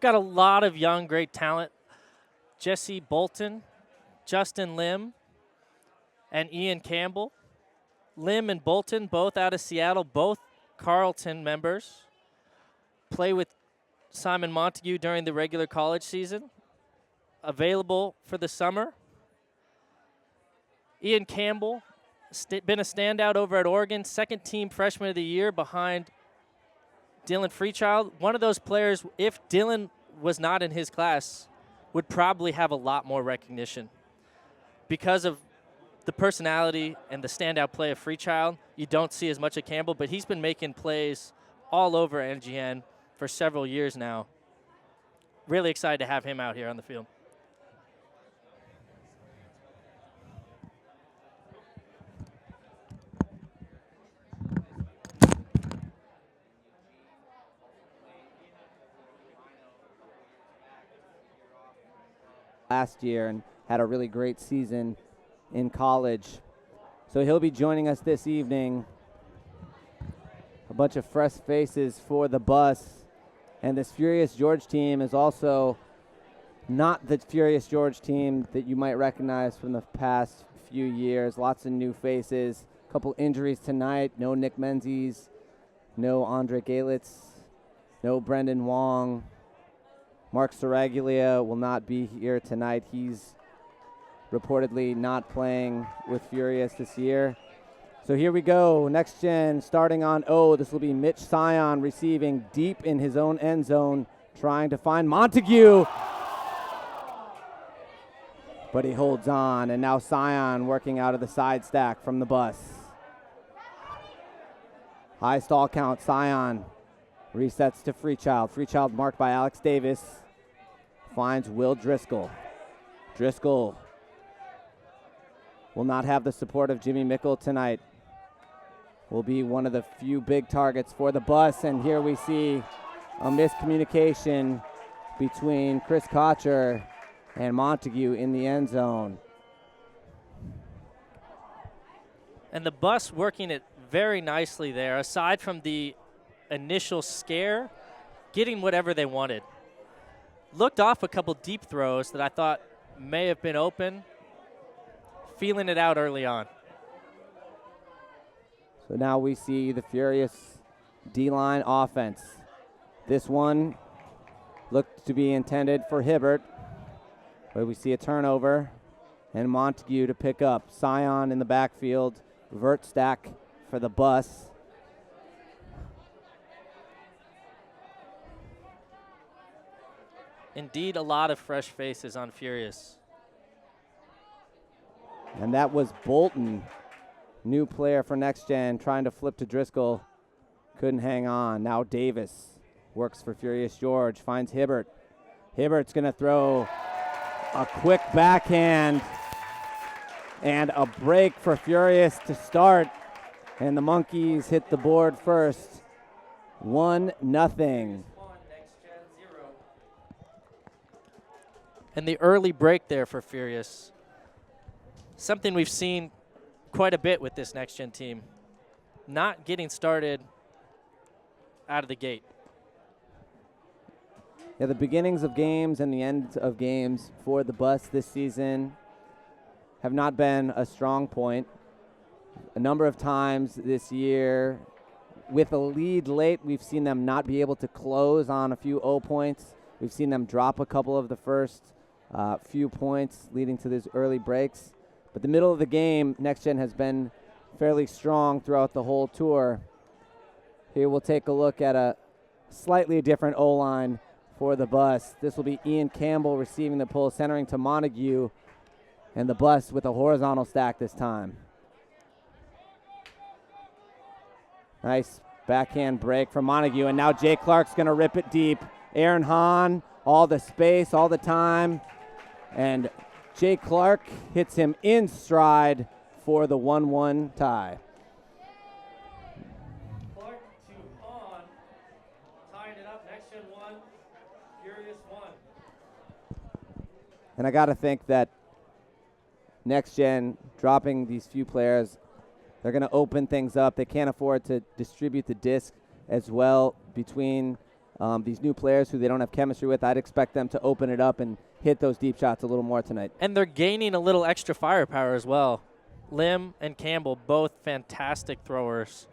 Got a lot of young, great talent. Jesse Bolton, Justin Lim, and Ian Campbell. Lim and Bolton, both out of Seattle, both Carleton members. Play with Simon Montague during the regular college season. Available for the summer. Ian Campbell, been a standout over at Oregon, second team freshman of the year behind Dylan Freechild. One of those players, if Dylan was not in his class, would probably have a lot more recognition. Because of the personality and the standout play of Freechild, you don't see as much of Campbell, but he's been making plays all over NGN for several years now. Really excited to have him out here on the field. Last year and had a really great season in college. So he'll be joining us this evening. A bunch of fresh faces for the bus. And this Furious George team is also not the Furious George team that you might recognize from the past few years. Lots of new faces. A couple injuries tonight. No Nick Menzies. No Andre Galitz. No Brendan Wong. Mark Saraglia will not be here tonight. He's reportedly not playing with Furious this year. So here we go. NextGen starting on O. This will be Mitch Sion receiving deep in his own end zone, trying to find Montague. But he holds on, and now Sion working out of the side stack from the bus. High stall count. Sion resets to Freechild. Freechild marked by Alex Davis. Finds Will Driscoll. Driscoll will not have the support of Jimmy Mickle tonight. Will be one of the few big targets for the bus. And here we see a miscommunication between Chris Kocher and Montague in the end zone. And the bus working it very nicely there. Aside from the initial scare, getting whatever they wanted. Looked off a couple deep throws that I thought may have been open. Feeling it out early on. So now we see the Furious D-line offense. This one looked to be intended for Hibbert, but we see a turnover and Montague to pick up. Sion in the backfield, vert stack for the bus. Indeed, a lot of fresh faces on Furious. And that was Bolton, new player for NextGen, trying to flip to Driscoll. Couldn't hang on. Now Davis works for Furious George, finds Hibbert. Hibbert's going to throw a quick backhand and a break for Furious to start. And the Monkeys hit the board first. 1-0. And the early break there for Furious. Something we've seen quite a bit with this NextGen team. Not getting started out of the gate. Yeah, the beginnings of games and the ends of games for the bus this season have not been a strong point. A number of times this year, with a lead late, we've seen them not be able to close on a few O points. We've seen them drop a couple of the first few points leading to these early breaks. But the middle of the game, NextGen has been fairly strong throughout the whole tour. Here we'll take a look at a slightly different O-line for the bus. This will be Ian Campbell receiving the pull, centering to Montague, and the bus with a horizontal stack this time. Nice backhand break from Montague, and now Jay Clark's going to rip it deep. Aaron Hahn, all the space, all the time, and Jay Clark hits him in stride for the 1-1 tie. Clark to Hahn, tying it up. NextGen 1, Furious 1. And I got to think that NextGen dropping these few players, they're going to open things up. They can't afford to distribute the disc as well between These new players who they don't have chemistry with, I'd expect them to open it up and hit those deep shots a little more tonight. And they're gaining a little extra firepower as well. Lim and Campbell, both fantastic throwers,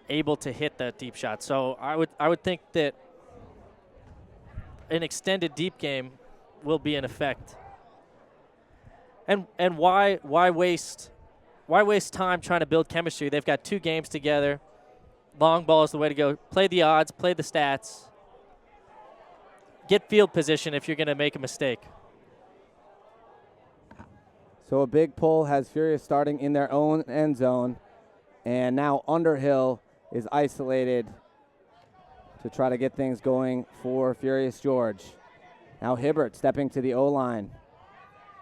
able to hit that deep shot. So I would think that an extended deep game will be in effect. And why waste time trying to build chemistry? They've got 2 games together. Long ball is the way to go. Play the odds, play the stats. Get field position if you're going to make a mistake. So a big pull has Furious starting in their own end zone. And now Underhill is isolated to try to get things going for Furious George. Now Hibbert stepping to the O-line.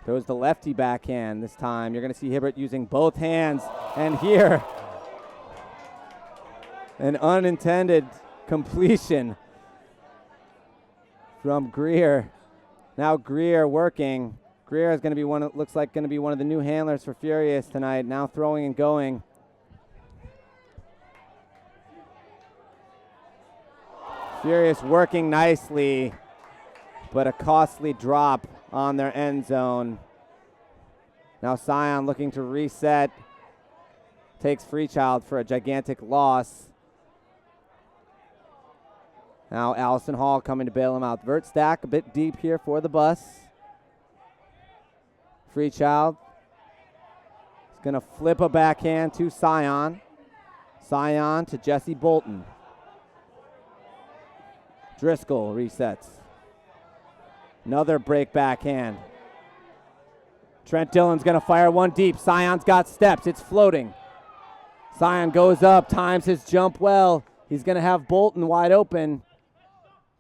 Throws the lefty backhand this time. You're going to see Hibbert using both hands. And here, an unintended completion from Greer. Now Greer working. Greer is going to be looks like going to be one of the new handlers for Furious tonight. Now throwing and going. Furious working nicely, but a costly drop on their end zone. Now Sion looking to reset. Takes Freechild for a gigantic loss. Now Allison Hall coming to bail him out. Vert stack a bit deep here for the bus. Freechild is going to flip a backhand to Sion. Sion to Jesse Bolton. Driscoll resets. Another break backhand. Trent Dillon's going to fire one deep. Sion's got steps. It's floating. Sion goes up, times his jump well. He's going to have Bolton wide open.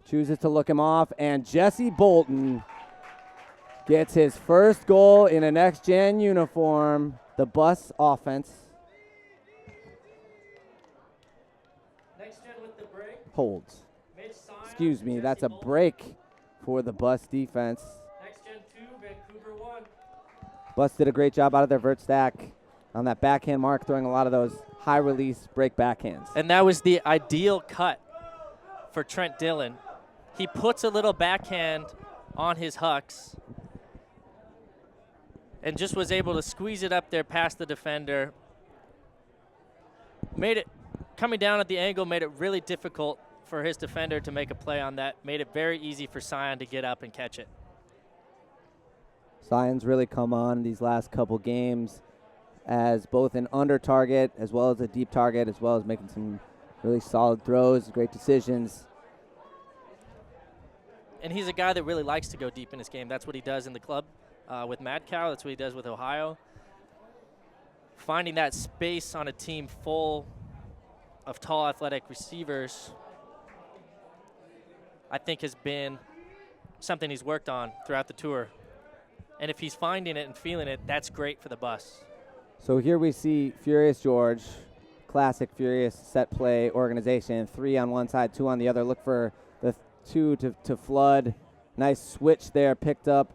Chooses to look him off, and Jesse Bolton gets his first goal in a NextGen uniform. The bus offense. NextGen with the break. Holds. Excuse me, that's a break for the bus defense. NextGen 2, Vancouver 1. Bus did a great job out of their vert stack on that backhand mark, throwing a lot of those high release break backhands. And that was the ideal cut for Trent Dillon. He puts a little backhand on his hucks and just was able to squeeze it up there past the defender. Coming down at the angle made it really difficult for his defender to make a play on that. Made it very easy for Sion to get up and catch it. Sion's really come on these last couple games as both an under target as well as a deep target, as well as making some really solid throws, great decisions. And he's a guy that really likes to go deep in his game. That's what he does in the club with Mad Cow. That's what he does with Ohio. Finding that space on a team full of tall, athletic receivers, I think has been something he's worked on throughout the tour. And if he's finding it and feeling it, that's great for the bus. So here we see Furious George, classic Furious set play organization. 3 on one side, 2 on the other. Look for the 2 to flood. Nice switch there, picked up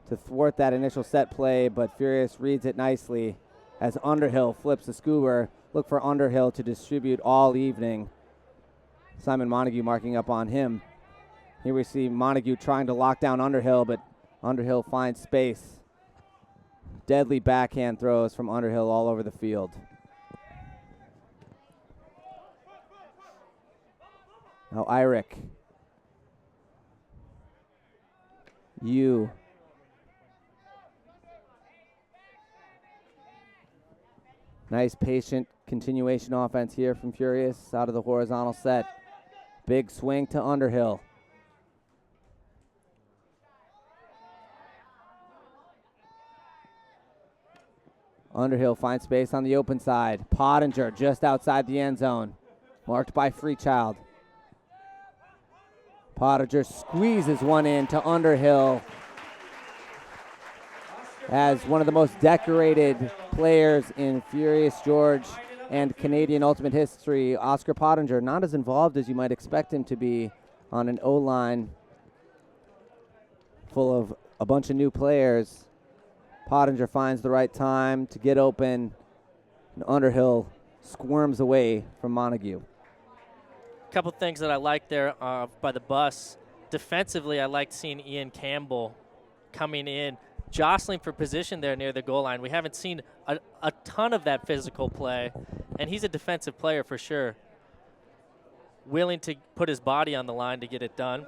to thwart that initial set play, but Furious reads it nicely as Underhill flips the scuba. Look for Underhill to distribute all evening. Simon Montague marking up on him. Here we see Montague trying to lock down Underhill, but Underhill finds space. Deadly backhand throws from Underhill all over the field. Now Irick. Nice patient continuation offense here from Furious out of the horizontal set. Big swing to Underhill. Underhill finds space on the open side. Pottinger just outside the end zone. Marked by Freechild. Pottinger squeezes one in to Underhill. As one of the most decorated players in Furious George and Canadian Ultimate history, Oscar Pottinger, not as involved as you might expect him to be on an O-line full of a bunch of new players. Pottinger finds the right time to get open. And Underhill squirms away from Montague. A couple things that I like there by the bus. Defensively, I liked seeing Ian Campbell coming in, jostling for position there near the goal line. We haven't seen a ton of that physical play, and he's a defensive player for sure, willing to put his body on the line to get it done.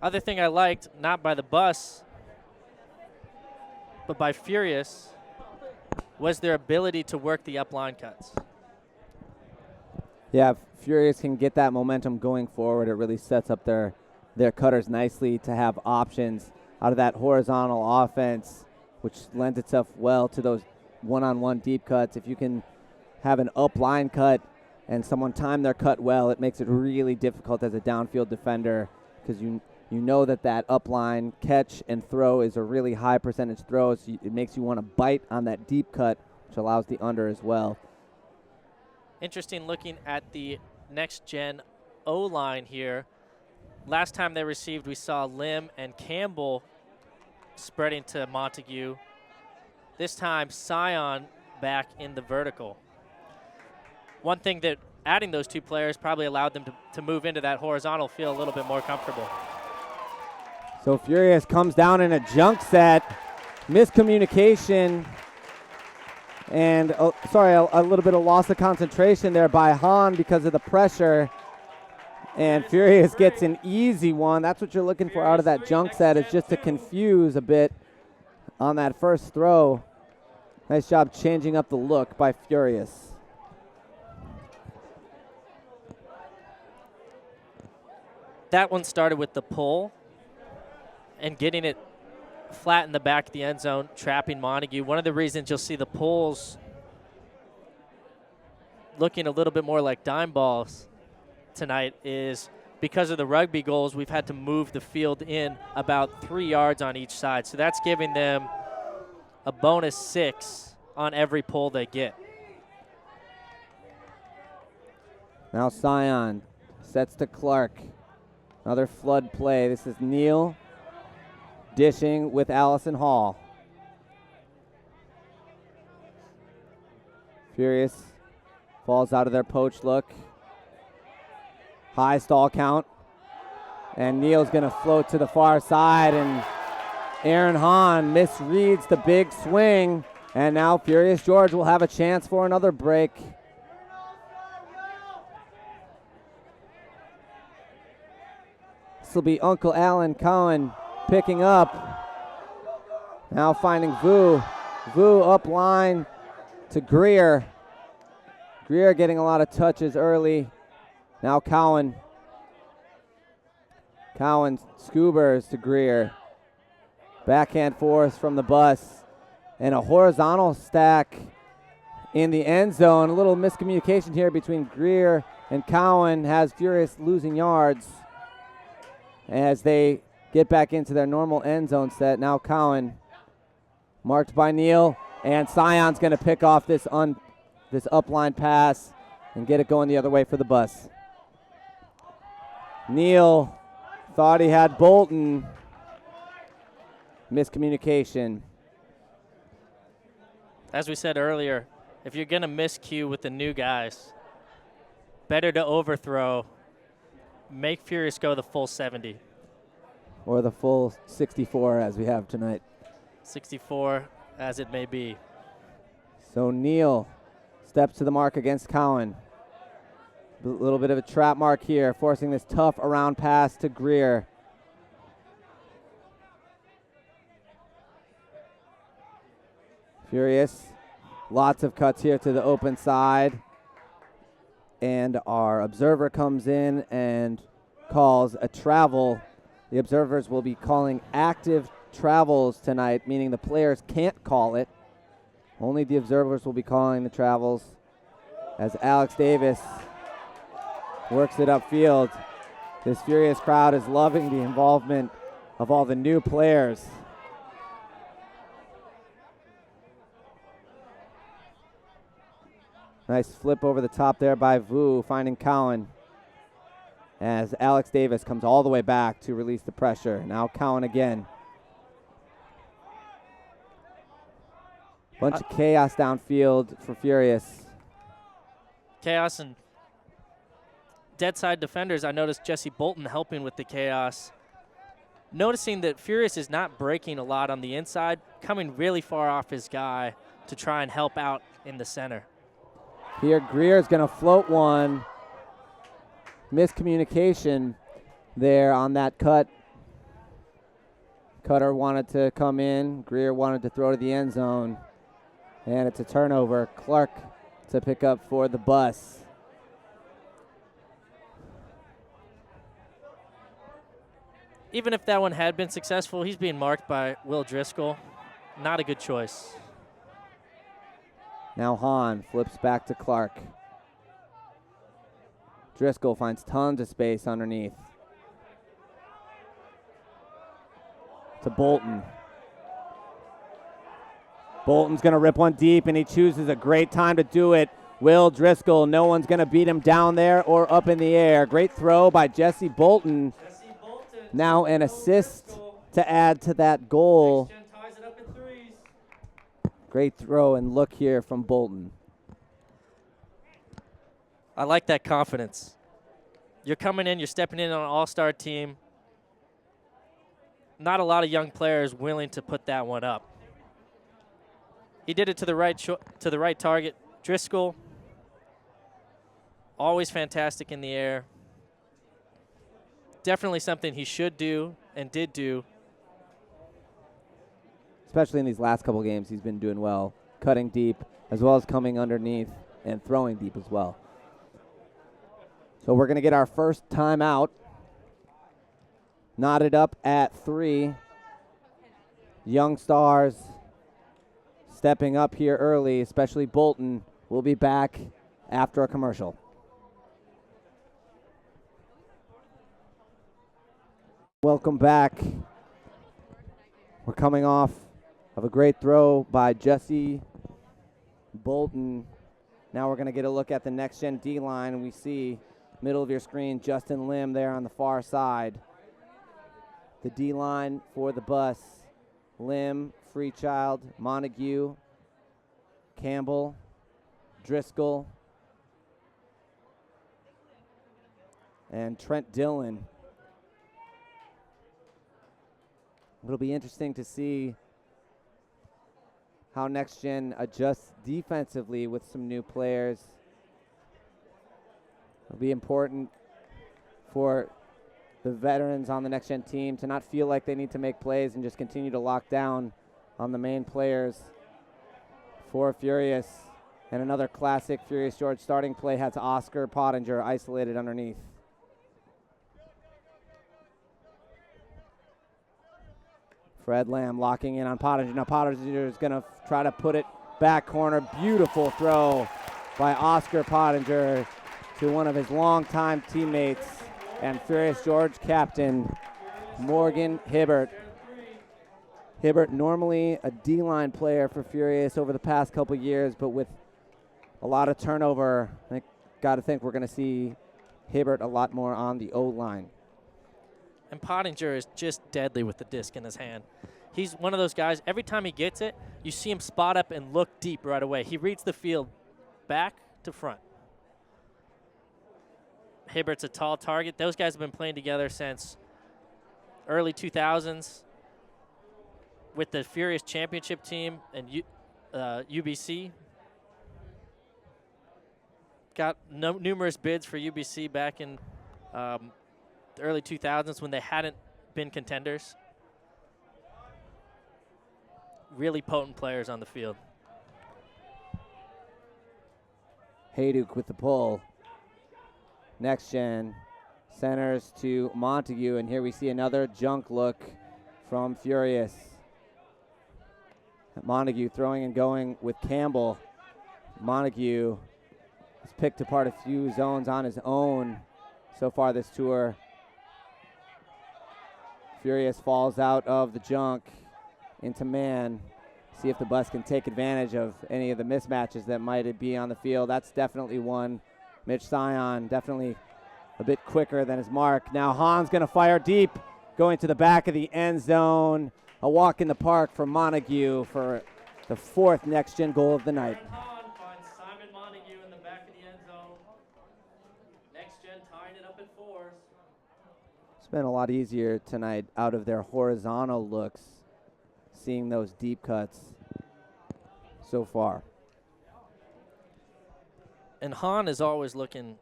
Other thing I liked, not by the bus, but by Furious, was their ability to work the up line cuts. Yeah, if Furious can get that momentum going forward, it really sets up their cutters nicely to have options out of that horizontal offense, which lends itself well to those one-on-one deep cuts. If you can have an up line cut and someone time their cut well, it makes it really difficult as a downfield defender, because you know that up line catch and throw is a really high percentage throw, so it makes you want to bite on that deep cut, which allows the under as well. Interesting looking at the NextGen O-line here. Last time they received, we saw Lim and Campbell spreading to Montague. This time, Sion back in the vertical. One thing that adding those two players probably allowed them to move into that horizontal field a little bit more comfortable. So Furious comes down in a junk set. Miscommunication. And, a little bit of loss of concentration there by Han because of the pressure. And Furious gets an easy one. That's what you're looking for out of that junk set, is just to confuse a bit on that first throw. Nice job changing up the look by Furious. That one started with the pull and getting it flat in the back of the end zone, trapping Montague. One of the reasons you'll see the pulls looking a little bit more like dime balls tonight is because of the rugby goals. We've had to move the field in about 3 yards on each side. So that's giving them a bonus 6 on every pull they get. Now Sion sets to Clark. Another flood play. This is Neal dishing with Allison Hall. Furious falls out of their poach look. High stall count. And Neal's going to float to the far side, and Aaron Hahn misreads the big swing. And now Furious George will have a chance for another break. This will be Uncle Alan Cowan picking up. Now finding Vu. Vu up line to Greer. Greer getting a lot of touches early. Now Cowan. Cowan scoobers to Greer. Backhand force from the bus. And a horizontal stack in the end zone. A little miscommunication here between Greer and Cowan has Furious losing yards as they get back into their normal end zone set. Now Cowan marked by Neal, and Sion's going to pick off this upline pass and get it going the other way for the bus. Neal thought he had Bolton. Miscommunication. As we said earlier, if you're going to miscue with the new guys, better to overthrow, make Furious go the full 70. Or the full 64 as we have tonight. 64 as it may be. So Neal steps to the mark against Cowan. A little bit of a trap mark here, forcing this tough around pass to Greer. Furious. Lots of cuts here to the open side. And our observer comes in and calls a travel. The observers will be calling active travels tonight, meaning the players can't call it. Only the observers will be calling the travels as Alex Davis works it upfield. This Furious crowd is loving the involvement of all the new players. Nice flip over the top there by Vu, finding Cowan as Alex Davis comes all the way back to release the pressure. Now Cowan again. Bunch of chaos downfield for Furious. Chaos and dead side defenders. I noticed Jesse Bolton helping with the chaos. Noticing that Furious is not breaking a lot on the inside, coming really far off his guy to try and help out in the center. Here, Greer's going to float one. Miscommunication there on that cut. Cutter wanted to come in. Greer wanted to throw to the end zone. And it's a turnover. Clark to pick up for the bus. Even if that one had been successful, he's being marked by Will Driscoll. Not a good choice. Now Hahn flips back to Clark. Driscoll finds tons of space underneath. To Bolton. Bolton's going to rip one deep, and he chooses a great time to do it. Will Driscoll, no one's going to beat him down there or up in the air. Great throw by Jesse Bolton. Now an assist to add to that goal. Great throw and look here from Bolton. I like that confidence. You're coming in, you're stepping in on an all-star team. Not a lot of young players willing to put that one up. He did it to the right target. Driscoll, always fantastic in the air. Definitely something he should do and did do. Especially in these last couple games, he's been doing well, cutting deep as well as coming underneath and throwing deep as well. So we're going to get our first timeout. Knotted up at 3. Young stars stepping up here early, especially Bolton. We'll be back after a commercial. Welcome back. We're coming off of a great throw by Jesse Bolton. Now we're going to get a look at the NextGen D-line. We see middle of your screen, Justin Lim there on the far side. The D-line for the bus, Lim, Freechild, Montague, Campbell, Driscoll, and Trent Dillon. It'll be interesting to see how NextGen adjusts defensively with some new players. It'll be important for the veterans on the NextGen team to not feel like they need to make plays and just continue to lock down on the main players for Furious. And another classic Furious George starting play has Oscar Pottinger isolated underneath. Fred Lamb locking in on Pottinger. Now Pottinger is going to try to put it back corner. Beautiful throw by Oscar Pottinger to one of his longtime teammates and Furious George captain, Morgan Hibbert. Hibbert, normally a D-line player for Furious over the past couple years, but with a lot of turnover, I got to think we're going to see Hibbert a lot more on the O-line. And Pottinger is just deadly with the disc in his hand. He's one of those guys, every time he gets it, you see him spot up and look deep right away. He reads the field back to front. Hibbert's a tall target. Those guys have been playing together since early 2000s with the Furious Championship team and UBC. Got numerous bids for UBC back in the early 2000s when they hadn't been contenders. Really potent players on the field. Hayduk with the pull. NextGen centers to Montague, and here we see another junk look from Furious. Montague throwing and going with Campbell. Montague has picked apart a few zones on his own so far this tour. Furious falls out of the junk into man. See if the bus can take advantage of any of the mismatches that might be on the field. That's definitely one. Mitch Sion definitely a bit quicker than his mark. Now Hahn's going to fire deep, going to the back of the end zone. A walk in the park for Montague for the fourth NextGen goal of the night. Hahn finds Simon Montague in the back of the end zone. NextGen tying it up at 4s. It's been a lot easier tonight out of their horizontal looks, seeing those deep cuts so far. And Hahn is always looking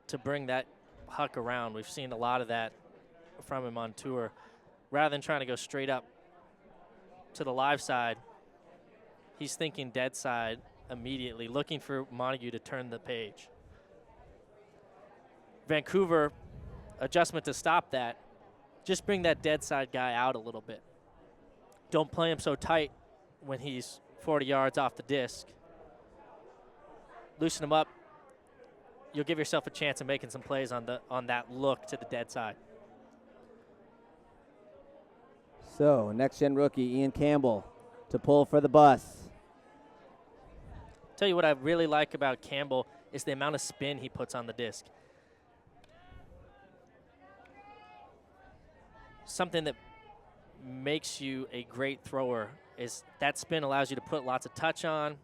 to bring that huck around. We've seen a lot of that from him on tour. Rather than trying to go straight up to the live side, he's thinking dead side immediately, looking for Montague to turn the page. Vancouver, adjustment to stop that. Just bring that dead side guy out a little bit. Don't play him so tight when he's 40 yards off the disc. Loosen him up. You'll give yourself a chance of making some plays on that look to the dead side. So, NextGen rookie Ian Campbell to pull for the bus. Tell you what I really like about Campbell is the amount of spin he puts on the disc. Something that makes you a great thrower is that spin allows you to put lots of touch on,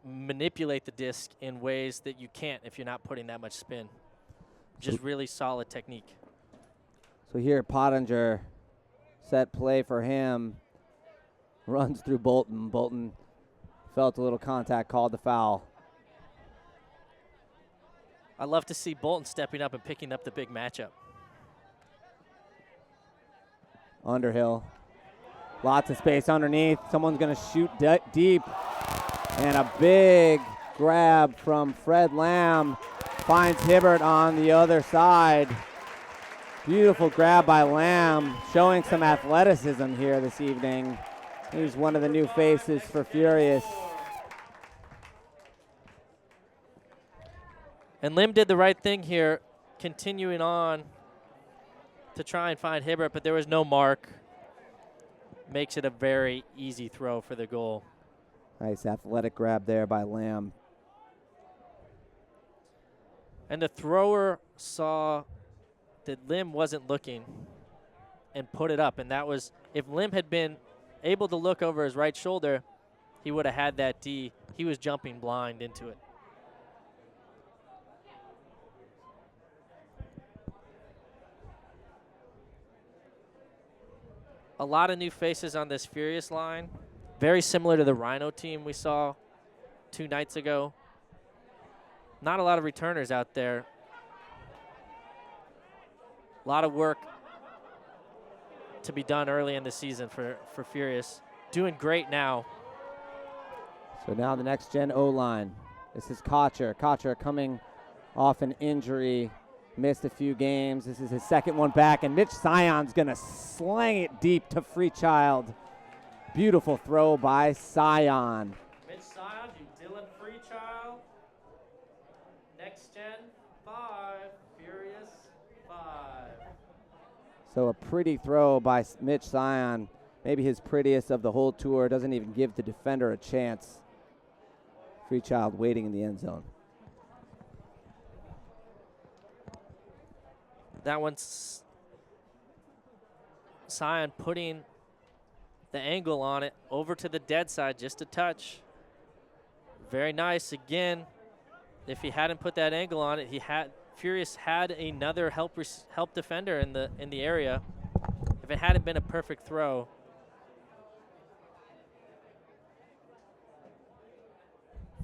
manipulate the disc in ways that you can't if you're not putting that much spin. Just really solid technique. So here Pottinger, set play for him, runs through Bolton. Bolton felt a little contact, called the foul. I love to see Bolton stepping up and picking up the big matchup. Underhill, lots of space underneath. Someone's gonna shoot deep. And a big grab from Fred Lamb finds Hibbert on the other side. Beautiful grab by Lamb, showing some athleticism here this evening. He's one of the new faces for Furious. And Lim did the right thing here, continuing on to try and find Hibbert, but there was no mark. Makes it a very easy throw for the goal. Nice athletic grab there by Lamb. And the thrower saw that Lim wasn't looking and put it up. And that was, if Lim had been able to look over his right shoulder, he would have had that D. He was jumping blind into it. A lot of new faces on this Furious line. Very similar to the Rhino team we saw 2 nights ago. Not a lot of returners out there. A lot of work to be done early in the season for Furious. Doing great now. So now the NextGen O-line. This is Kocher. Kocher coming off an injury, missed a few games. This is his second one back, and Mitch Sion's gonna slang it deep to Freechild. Beautiful throw by Sion. Mitch Sion to Dylan Freechild. NextGen 5, Furious 5. So a pretty throw by Mitch Sion. Maybe his prettiest of the whole tour. Doesn't even give the defender a chance. Freechild waiting in the end zone. That one's Sion putting the angle on it over to the dead side, just a touch. Very nice. Again, if he hadn't put that angle on it, Furious had another help defender in the area. If it hadn't been a perfect throw,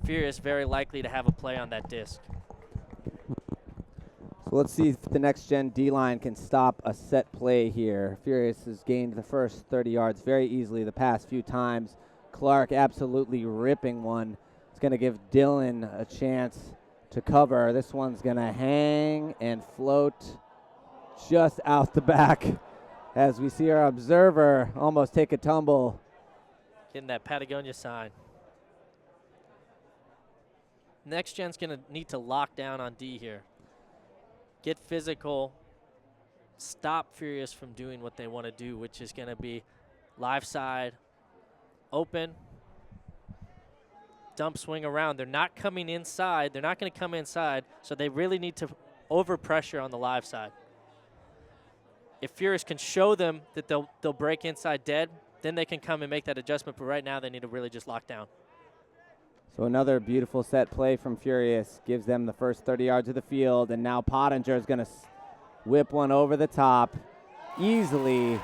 Furious very likely to have a play on that disc. So let's see if the NextGen D-line can stop a set play here. Furious has gained the first 30 yards very easily the past few times. Clark absolutely ripping one. It's going to give Dylan a chance to cover. This one's going to hang and float just out the back as we see our observer almost take a tumble. Getting that Patagonia sign. NextGen's going to need to lock down on D here. Get physical, stop Furious from doing what they want to do, which is going to be live side, open, dump swing around. They're not coming inside. They're not going to come inside, so they really need to over-pressure on the live side. If Furious can show them that they'll break inside dead, then they can come and make that adjustment. But right now they need to really just lock down. So another beautiful set play from Furious gives them the first 30 yards of the field, and now Pottinger is going to whip one over the top easily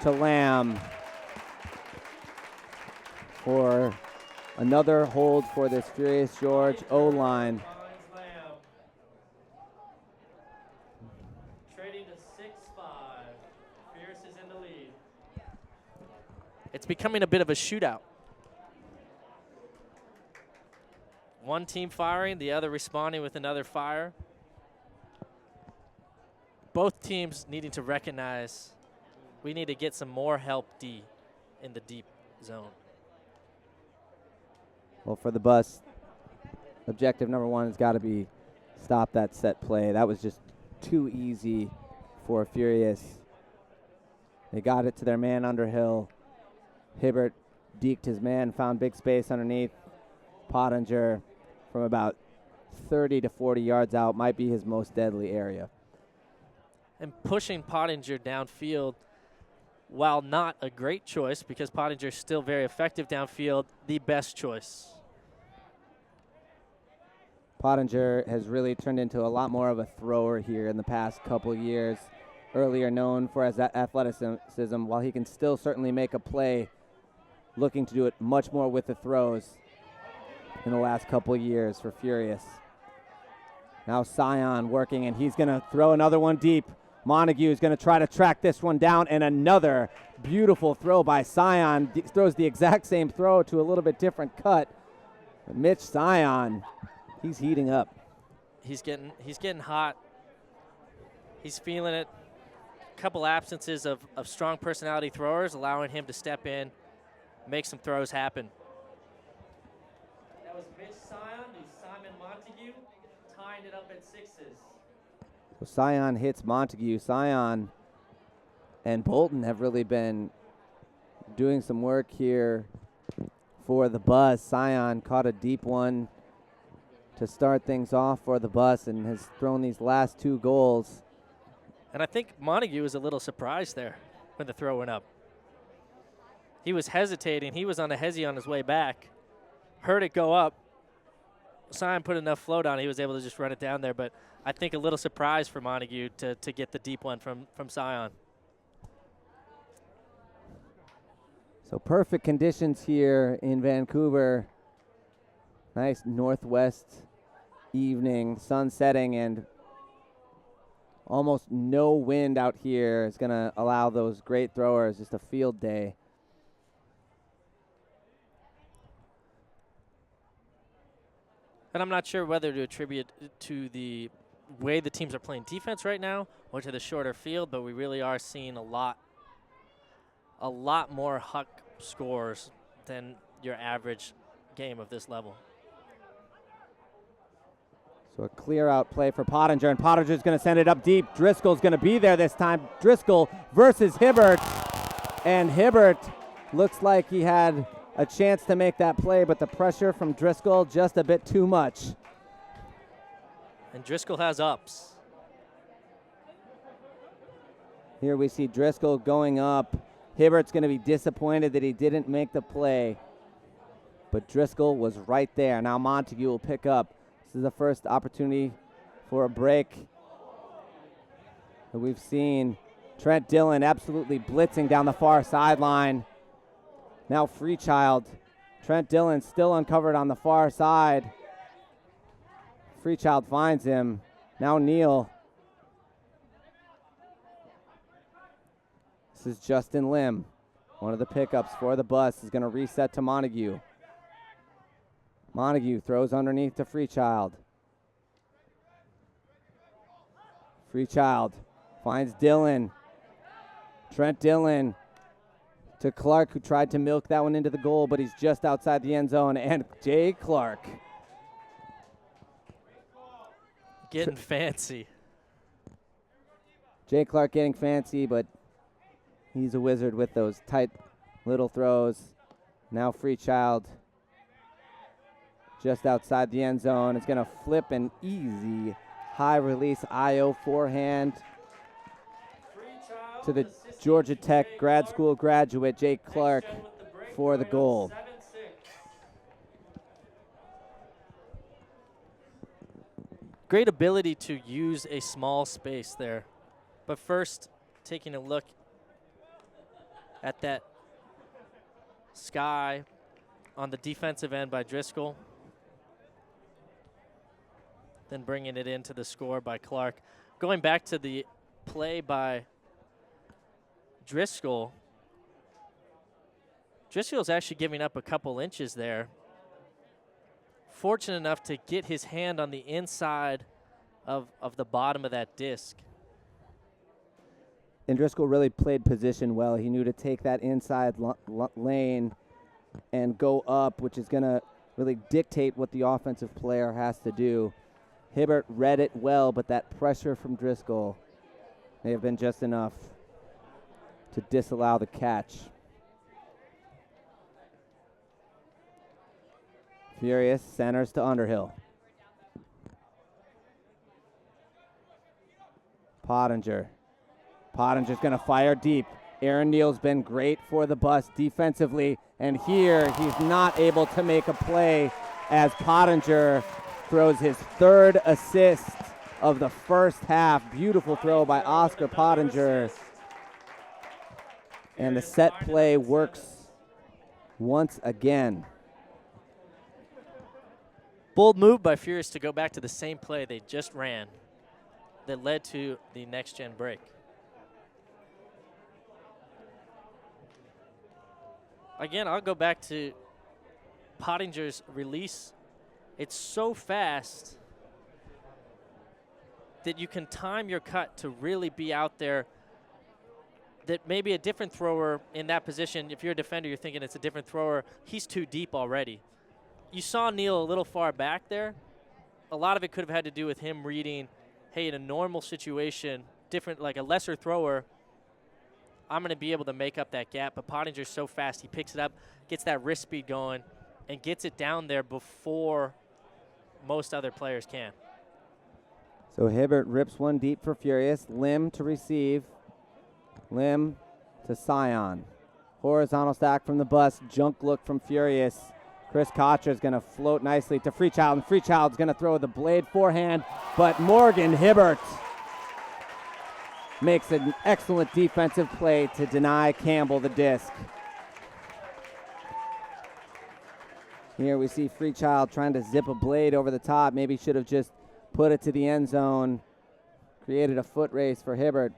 to Lamb for another hold for this Furious George O-line. Trading to 6-5. Fierce is in the lead. It's becoming a bit of a shootout. One team firing, the other responding with another fire. Both teams needing to recognize we need to get some more help D in the deep zone. Well, for the bus, objective number one has got to be stop that set play. That was just too easy for Furious. They got it to their man Underhill. Hibbert deked his man, found big space underneath. Pottinger from about 30 to 40 yards out might be his most deadly area. And pushing Pottinger downfield, while not a great choice because Pottinger is still very effective downfield, the best choice. Pottinger has really turned into a lot more of a thrower here in the past couple years. Earlier known for his athleticism, while he can still certainly make a play, looking to do it much more with the throws in the last couple years for Furious. Now Sion working, and he's going to throw another one deep. Montague is going to try to track this one down, and another beautiful throw by Sion. Throws the exact same throw to a little bit different cut. But Mitch Sion, he's heating up. He's getting hot. He's feeling it. A couple absences of strong personality throwers, allowing him to step in, make some throws happen. That was Mitch Sion to Simon Montague, tying it up at 6s. So Sion hits Montague. Sion and Bolton have really been doing some work here for the bus. Sion caught a deep one to start things off for the bus and has thrown these last two goals. And I think Montague was a little surprised there when the throw went up. He was hesitating. He was on a hezzy on his way back. Heard it go up. Sion put enough float on, he was able to just run it down there. But I think a little surprise for Montague to get the deep one from Sion. So perfect conditions here in Vancouver. Nice northwest evening, sun setting, and almost no wind out here is going to allow those great throwers just a field day. And I'm not sure whether to attribute it to the way the teams are playing defense right now or to the shorter field, but we really are seeing a lot more Huck scores than your average game of this level. So a clear out play for Pottinger, and Pottinger's going to send it up deep. Driscoll's going to be there this time. Driscoll versus Hibbert, and Hibbert looks like he had a chance to make that play, but the pressure from Driscoll just a bit too much. And Driscoll has ups. Here we see Driscoll going up. Hibbert's going to be disappointed that he didn't make the play, but Driscoll was right there. Now Montague will pick up. This is the first opportunity for a break that we've seen. Trent Dillon absolutely blitzing down the far sideline. Now Freechild. Trent Dillon still uncovered on the far side. Freechild finds him. Now Neal. This is Justin Lim. One of the pickups for the bus is going to reset to Montague. Montague throws underneath to Freechild. Freechild finds Dillon. Trent Dillon to Clark, who tried to milk that one into the goal, but he's just outside the end zone. And Jay Clark. Getting fancy. Jay Clark getting fancy, but he's a wizard with those tight little throws. Now Freechild just outside the end zone. It's going to flip an easy high release IO forehand to the Georgia Tech grad school graduate Jake Clark for the goal. Great ability to use a small space there. But first, taking a look at that sky on the defensive end by Driscoll. Then bringing it into the score by Clark. Going back to the play by Driscoll. Driscoll's actually giving up a couple inches there. Fortunate enough to get his hand on the inside of the bottom of that disc. And Driscoll really played position well. He knew to take that inside lane and go up, which is going to really dictate what the offensive player has to do. Hibbert read it well, but that pressure from Driscoll may have been just enough to disallow the catch. Furious centers to Underhill. Pottinger. Pottinger's going to fire deep. Aaron Neal's been great for the bus defensively, and here he's not able to make a play as Pottinger throws his third assist of the first half. Beautiful throw by Oscar Pottinger. And the set play works once again. Bold move by Furious to go back to the same play they just ran that led to the NextGen break. Again, I'll go back to Pottinger's release. It's so fast that you can time your cut to really be out there, that maybe a different thrower in that position, if you're a defender, you're thinking it's a different thrower. He's too deep already. You saw Neal a little far back there. A lot of it could have had to do with him reading, hey, in a normal situation, different, like a lesser thrower, I'm going to be able to make up that gap. But Pottinger's so fast, he picks it up, gets that wrist speed going, and gets it down there before most other players can. So Hibbert rips one deep for Furious. Lim to receive. Lim to Sion. Horizontal stack from the bus. Junk look from Furious. Chris Kocher is going to float nicely to Freechild, and Freechild's going to throw the blade forehand, but Morgan Hibbert makes an excellent defensive play to deny Campbell the disc. Here we see Freechild trying to zip a blade over the top. Maybe should have just put it to the end zone. Created a foot race for Hibbert.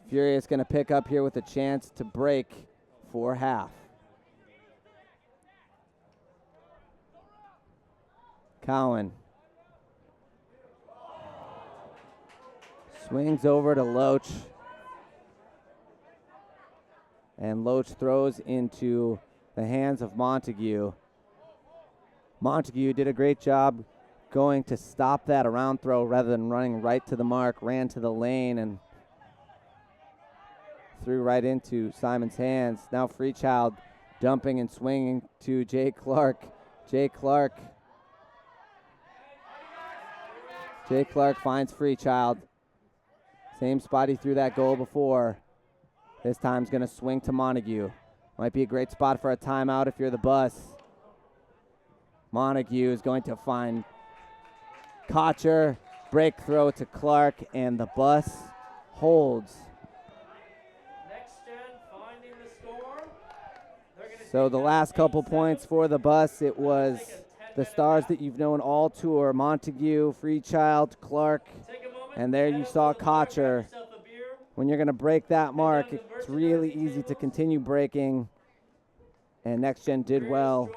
Furious going to pick up here with a chance to break for half. Cowan swings over to Loach, and Loach throws into the hands of Montague. Montague did a great job going to stop that around throw rather than running right to the mark, ran to the lane and threw right into Simon's hands. Now Freechild dumping and swinging to Jay Clark. Jay Clark finds Freechild. Same spot he threw that goal before. This time he's going to swing to Montague. Might be a great spot for a timeout if you're the bus. Montague is going to find Kocher. Break throw to Clark, and the bus holds. NextGen finding the score. So the last couple points for the bus, it was the stars that you've known all tour, Montague, Freechild, Clark, and there you saw Kocher. When you're going to break that mark, it's really easy to continue breaking, and NextGen did well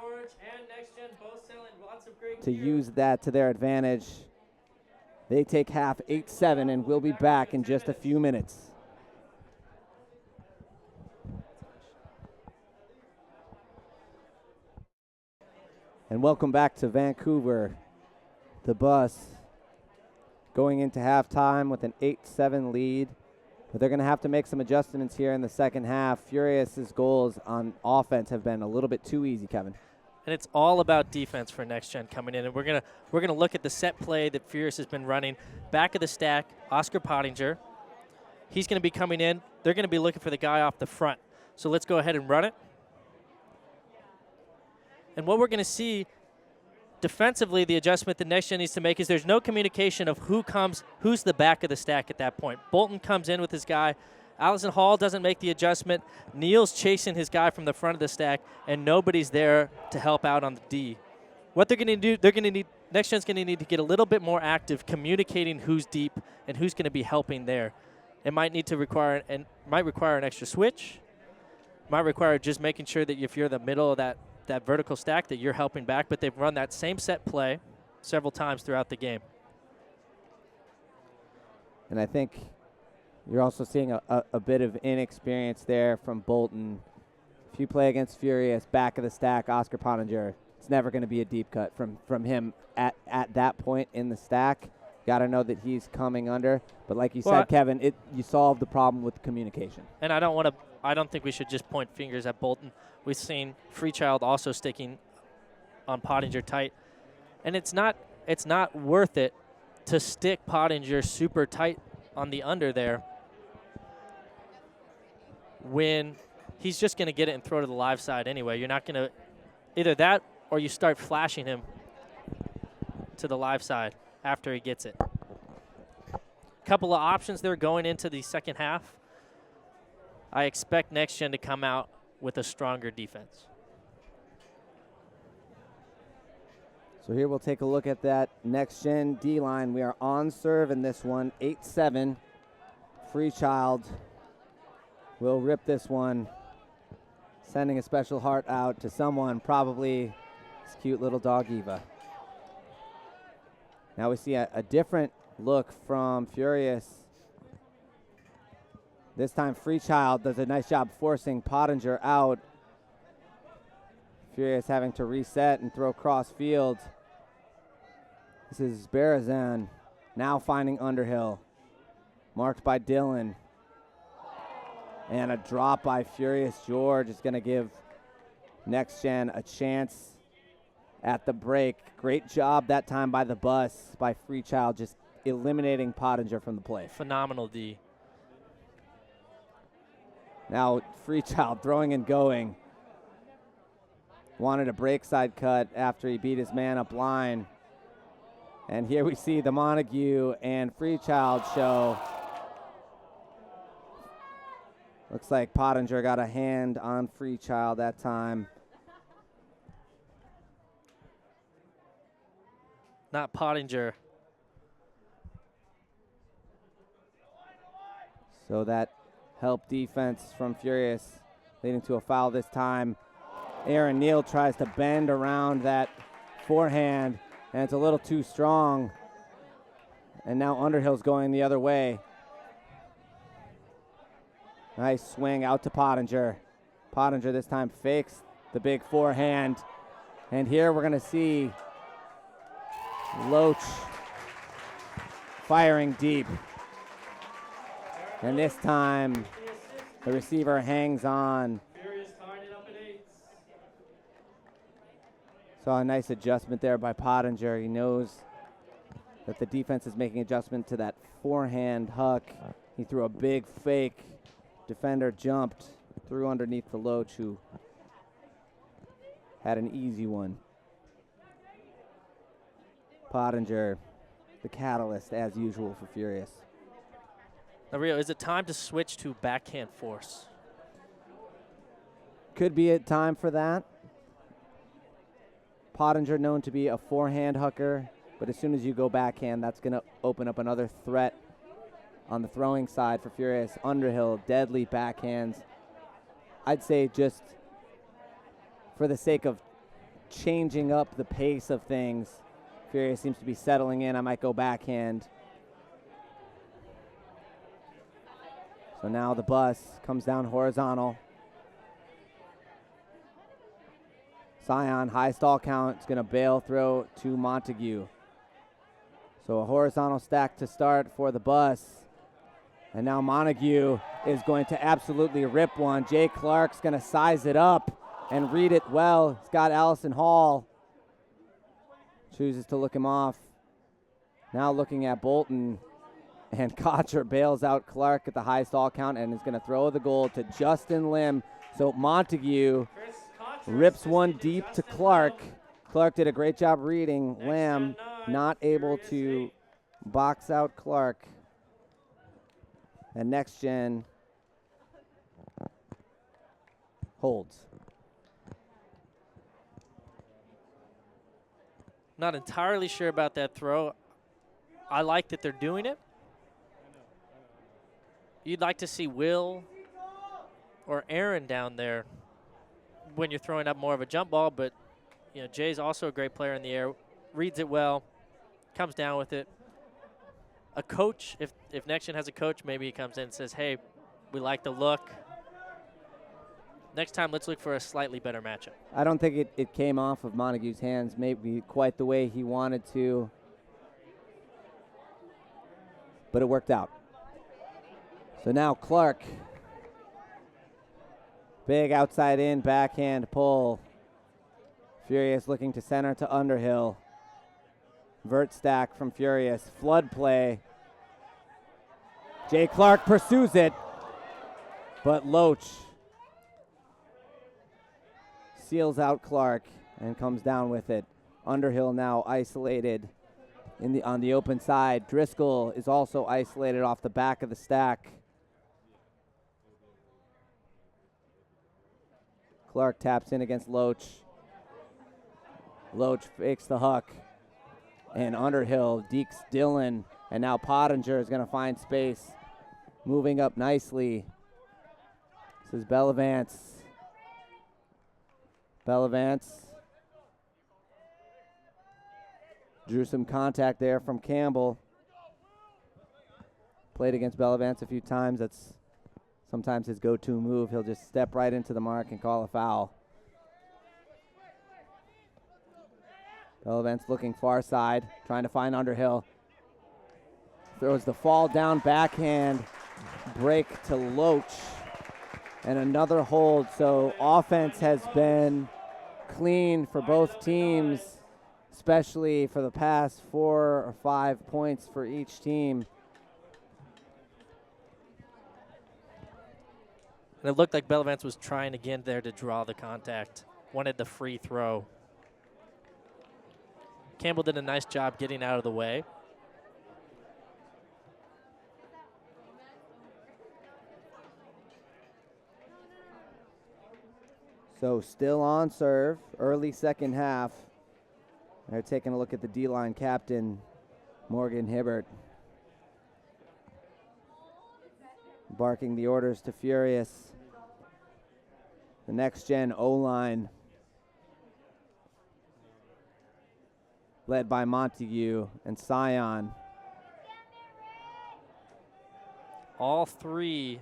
to use that to their advantage. They take half 8-7, and we'll be back in just a few minutes. And welcome back to Vancouver. The bus going into halftime with an 8-7 lead. But they're going to have to make some adjustments here in the second half. Furious's goals on offense have been a little bit too easy, Kevin. And it's all about defense for NextGen coming in. And we're gonna look at the set play that Furious has been running. Back of the stack, Oscar Pottinger. He's going to be coming in. They're going to be looking for the guy off the front. So let's go ahead and run it. And what we're going to see defensively, the adjustment that NextGen needs to make is there's no communication of who's the back of the stack at that point. Bolton comes in with his guy. Allison Hall doesn't make the adjustment. Neil's chasing his guy from the front of the stack, and nobody's there to help out on the D. What they're going to do, NextGen's going to need to get a little bit more active communicating who's deep and who's going to be helping there. It might require an extra switch. Might require just making sure that if you're in the middle of that vertical stack that you're helping back, but they've run that same set play several times throughout the game. And I think you're also seeing a bit of inexperience there from Bolton. If you play against Furious, back of the stack, Oscar Pottinger, it's never going to be a deep cut from him at that point in the stack. Got to know that he's coming under. But like you said, Kevin, you solved the problem with communication. And I don't think we should just point fingers at Bolton. We've seen Freechild also sticking on Pottinger tight. And it's not worth it to stick Pottinger super tight on the under there when he's just going to get it and throw to the live side anyway. You're not going to either that or you start flashing him to the live side after he gets it. Couple of options there going into the second half. I expect NextGen to come out with a stronger defense. So here we'll take a look at that NextGen D-line. We are on serve in this one, 8-7. Freechild will rip this one, sending a special heart out to someone, probably this cute little dog Eva. Now we see a different look from Furious. This time Freechild does a nice job forcing Pottinger out. Furious having to reset and throw cross field. This is Barazan now finding Underhill. Marked by Dylan. And a drop by Furious George is going to give NextGen a chance at the break. Great job that time by the bus, by Freechild, just eliminating Pottinger from the play. Phenomenal D. Now Freechild throwing and going. Wanted a break side cut after he beat his man up line. And here we see the Montague and Freechild show. Looks like Pottinger got a hand on Freechild that time. Not Pottinger. So that helped defense from Furious, leading to a foul this time. Aaron Neal tries to bend around that forehand, and it's a little too strong. And now Underhill's going the other way. Nice swing out to Pottinger. Pottinger this time fakes the big forehand. And here we're going to see Loach firing deep. And this time the receiver hangs on. Saw a nice adjustment there by Pottinger. He knows that the defense is making adjustment to that forehand huck. He threw a big fake. Defender jumped, threw underneath the Loach, who had an easy one. Pottinger, the catalyst, as usual, for Furious. Now, Rio, is it time to switch to backhand force? Could be a time for that. Pottinger known to be a forehand hooker, but as soon as you go backhand, that's going to open up another threat on the throwing side for Furious. Underhill, deadly backhands. I'd say just for the sake of changing up the pace of things, Furious seems to be settling in. I might go backhand. So now the bus comes down horizontal. Sion, high stall count. It's going to bail throw to Montague. So a horizontal stack to start for the bus. And now Montague is going to absolutely rip one. Jay Clark's going to size it up and read it well. He's got Allison Hall. Chooses to look him off. Now looking at Bolton. And Kocher bails out Clark at the high stall count and is going to throw the goal to Justin Lim. So Montague rips one deep to Clark. Clark did a great job reading. Lamb not able to box out Clark. And NextGen holds. Not entirely sure about that throw. I like that they're doing it. You'd like to see Will or Aaron down there when you're throwing up more of a jump ball, but you know, Jay's also a great player in the air, reads it well, comes down with it. A coach, if NextGen has a coach, maybe he comes in and says, hey, we like the look. Next time, let's look for a slightly better matchup. I don't think it came off of Montague's hands maybe quite the way he wanted to, but it worked out. So now Clark, big outside in backhand pull. Furious looking to center to Underhill. Vert stack from Furious, flood play. Jay Clark pursues it, but Loach seals out Clark and comes down with it. Underhill now isolated on the open side. Driscoll is also isolated off the back of the stack. Clark taps in against Loach. Loach fakes the huck. And Underhill dekes Dillon. And now Pottinger is going to find space. Moving up nicely. This is Bellavance. Bellavance drew some contact there from Campbell. Played against Bellavance a few times. That's sometimes his go-to move. He'll just step right into the mark and call a foul. Bellavance looking far side, trying to find Underhill. Throws the fall down backhand break to Loach. And another hold. So offense has been clean for both teams, especially for the past 4 or 5 points for each team. And it looked like Bellavance was trying again there to draw the contact. Wanted the free throw. Campbell did a nice job getting out of the way. So still on serve, early second half. They're taking a look at the D-line captain, Morgan Hibbert. Barking the orders to Furious. The NextGen O-line, led by Montague and Sion. All 3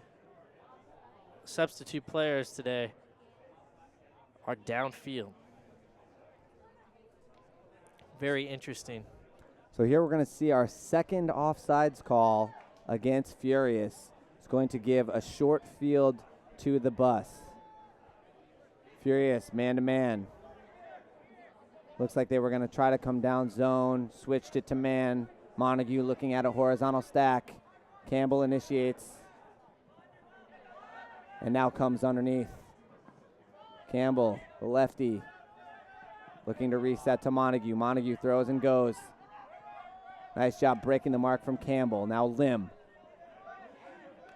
substitute players today are downfield. Very interesting. So here we're going to see our second offsides call against Furious. It's going to give a short field to the bus. Furious man-to-man. Looks like they were going to try to come down zone, switched it to man. Montague looking at a horizontal stack. Campbell initiates. And now comes underneath. Campbell, the lefty, looking to reset to Montague. Montague throws and goes. Nice job breaking the mark from Campbell. Now Lim.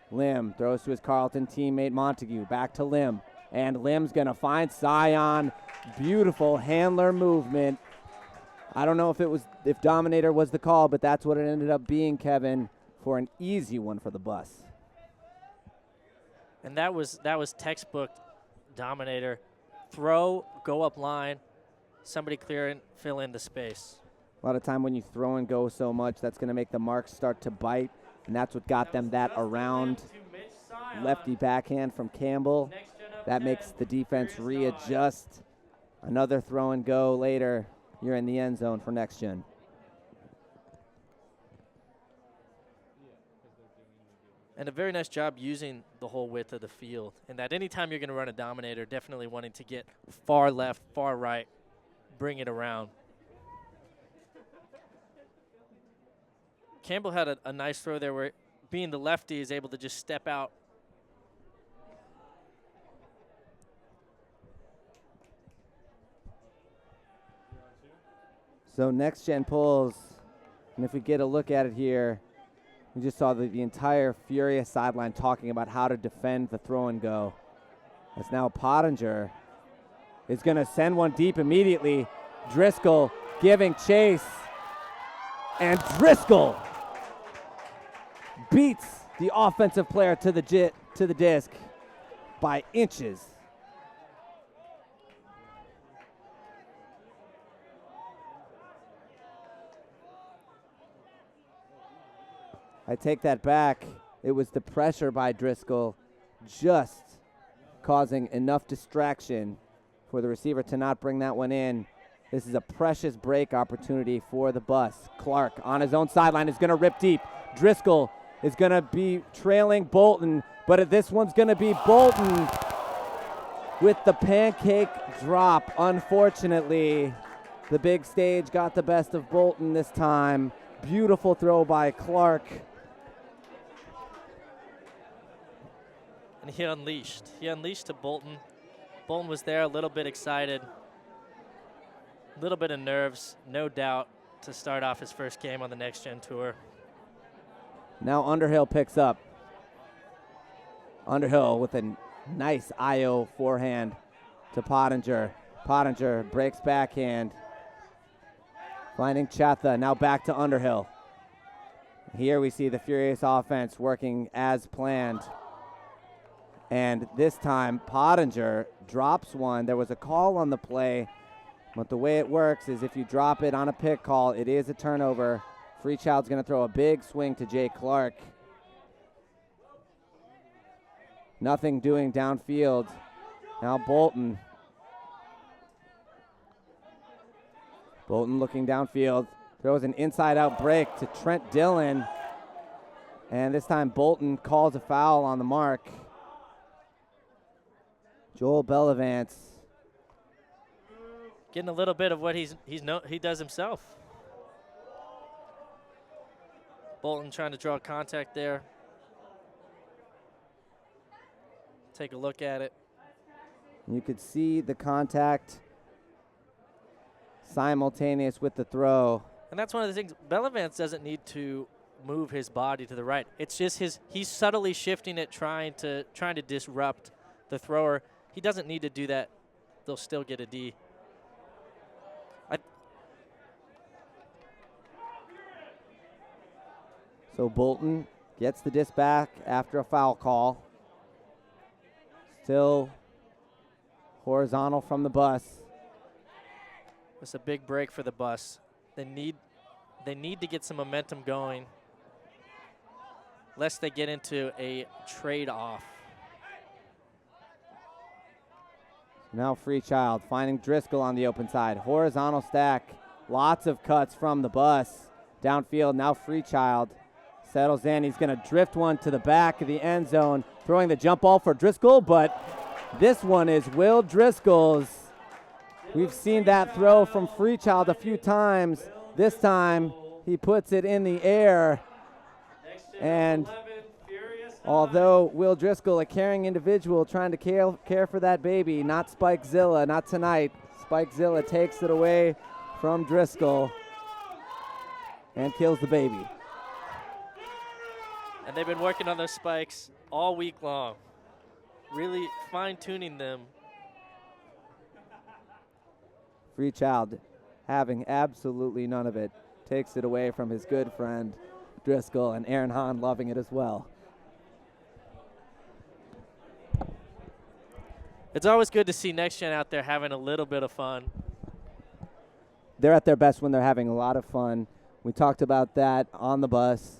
Lim throws to his Carleton teammate Montague. Back to Lim. And Lim's going to find Sion. Beautiful handler movement. I don't know if Dominator was the call, but that's what it ended up being, Kevin, for an easy one for the bus. And that was textbook Dominator. Throw, go up line, somebody clear and fill in the space. A lot of time when you throw and go so much, that's going to make the marks start to bite, and that's what got them that around lefty backhand from Campbell. That makes the defense readjust. Another throw and go later, you're in the end zone for NextGen. And a very nice job using the whole width of the field. And that anytime you're going to run a Dominator, definitely wanting to get far left, far right, bring it around. Campbell had a nice throw there where, being the lefty, is able to just step out. So NextGen pulls, and if we get a look at it here, we just saw the entire Furious sideline talking about how to defend the throw and go. As now Pottinger is going to send one deep immediately. Driscoll giving chase, and Driscoll beats the offensive player to the disc by inches. I take that back. It was the pressure by Driscoll just causing enough distraction for the receiver to not bring that one in. This is a precious break opportunity for the bus. Clark on his own sideline is going to rip deep. Driscoll is going to be trailing Bolton, but this one's going to be Bolton with the pancake drop. Unfortunately, the big stage got the best of Bolton this time. Beautiful throw by Clark. And he unleashed. He unleashed to Bolton. Bolton was there, a little bit excited. A little bit of nerves, no doubt, to start off his first game on the NextGen Tour. Now Underhill picks up. Underhill with a nice IO forehand to Pottinger. Pottinger breaks backhand. Finding Chatha, now back to Underhill. Here we see the Furious offense working as planned. And this time, Pottinger drops one. There was a call on the play, but the way it works is if you drop it on a pick call, it is a turnover. Freechild's going to throw a big swing to Jay Clark. Nothing doing downfield. Now Bolton. Bolton looking downfield. Throws an inside-out break to Trent Dillon. And this time Bolton calls a foul on the mark. Joel Bellavance getting a little bit of what he does himself. Bolton trying to draw contact there. Take a look at it. You could see the contact simultaneous with the throw. And that's one of the things. Bellavance doesn't need to move his body to the right. It's just he's subtly shifting it, trying to disrupt the thrower. He doesn't need to do that. They'll still get a D. So Bolton gets the disc back after a foul call. Still horizontal from the bus. It's a big break for the bus. They need to get some momentum going, lest they get into a trade-off. Now Freechild finding Driscoll on the open side. Horizontal stack. Lots of cuts from the bus. Downfield, now Freechild settles in. He's going to drift one to the back of the end zone, throwing the jump ball for Driscoll, but this one is Will Driscoll's. We've seen that throw from Freechild a few times. This time he puts it in the air. And although Will Driscoll, a caring individual, trying to care for that baby, not Spike Zilla, not tonight. Spike Zilla takes it away from Driscoll and kills the baby. And they've been working on those spikes all week long, really fine-tuning them. Freechild, having absolutely none of it, takes it away from his good friend Driscoll, and Aaron Hahn loving it as well. It's always good to see NextGen out there having a little bit of fun. They're at their best when they're having a lot of fun. We talked about that on the bus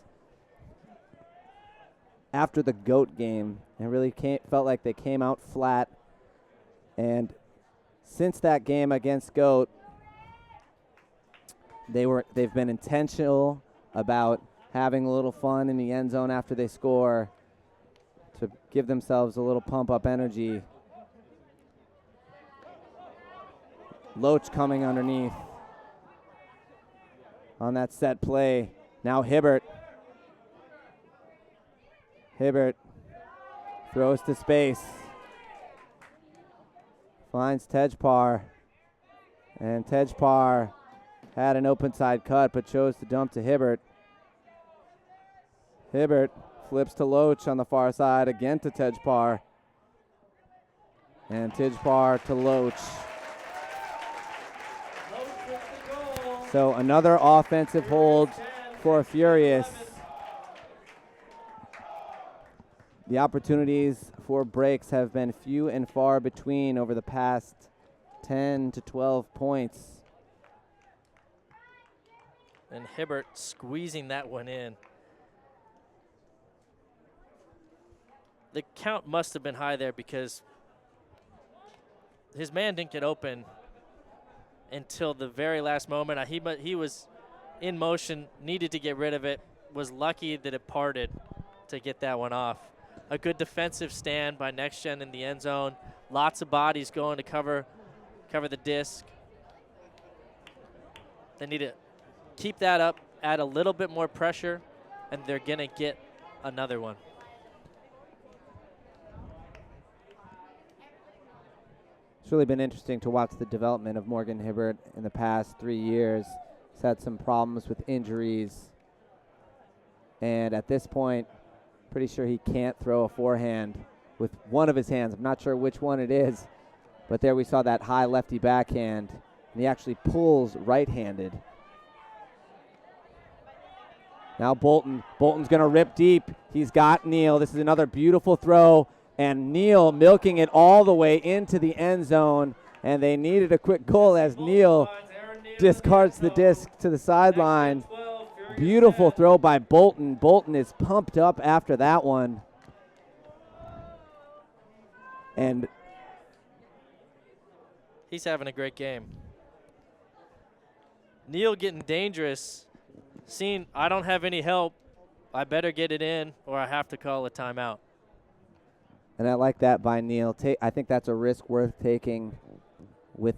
after the GOAT game, and really felt like they came out flat. And since that game against GOAT, they've been intentional about having a little fun in the end zone after they score to give themselves a little pump-up energy. Loach coming underneath on that set play. Now Hibbert. Hibbert throws to space. Finds Tejpar. And Tejpar had an open side cut but chose to dump to Hibbert. Hibbert flips to Loach on the far side, again to Tejpar. And Tejpar to Loach. So another offensive hold for Furious. The opportunities for breaks have been few and far between over the past 10 to 12 points. And Hibbert squeezing that one in. The count must have been high there because his man didn't get open until the very last moment. He was in motion, needed to get rid of it, was lucky that it parted to get that one off. A good defensive stand by NextGen in the end zone. Lots of bodies going to cover the disc. They need to keep that up, add a little bit more pressure, and they're going to get another one. It's really been interesting to watch the development of Morgan Hibbert in the past 3 years. He's had some problems with injuries. And at this point, pretty sure he can't throw a forehand with one of his hands. I'm not sure which one it is, but there we saw that high lefty backhand, and he actually pulls right-handed. Now Bolton's going to rip deep. He's got Neal. This is another beautiful throw, and Neal milking it all the way into the end zone, and they needed a quick goal as Neal discards the disc to the sideline. Beautiful throw by Bolton. Bolton is pumped up after that one. And he's having a great game. Neal getting dangerous. Seeing I don't have any help, I better get it in or I have to call a timeout. And I like that by Neal. I think that's a risk worth taking with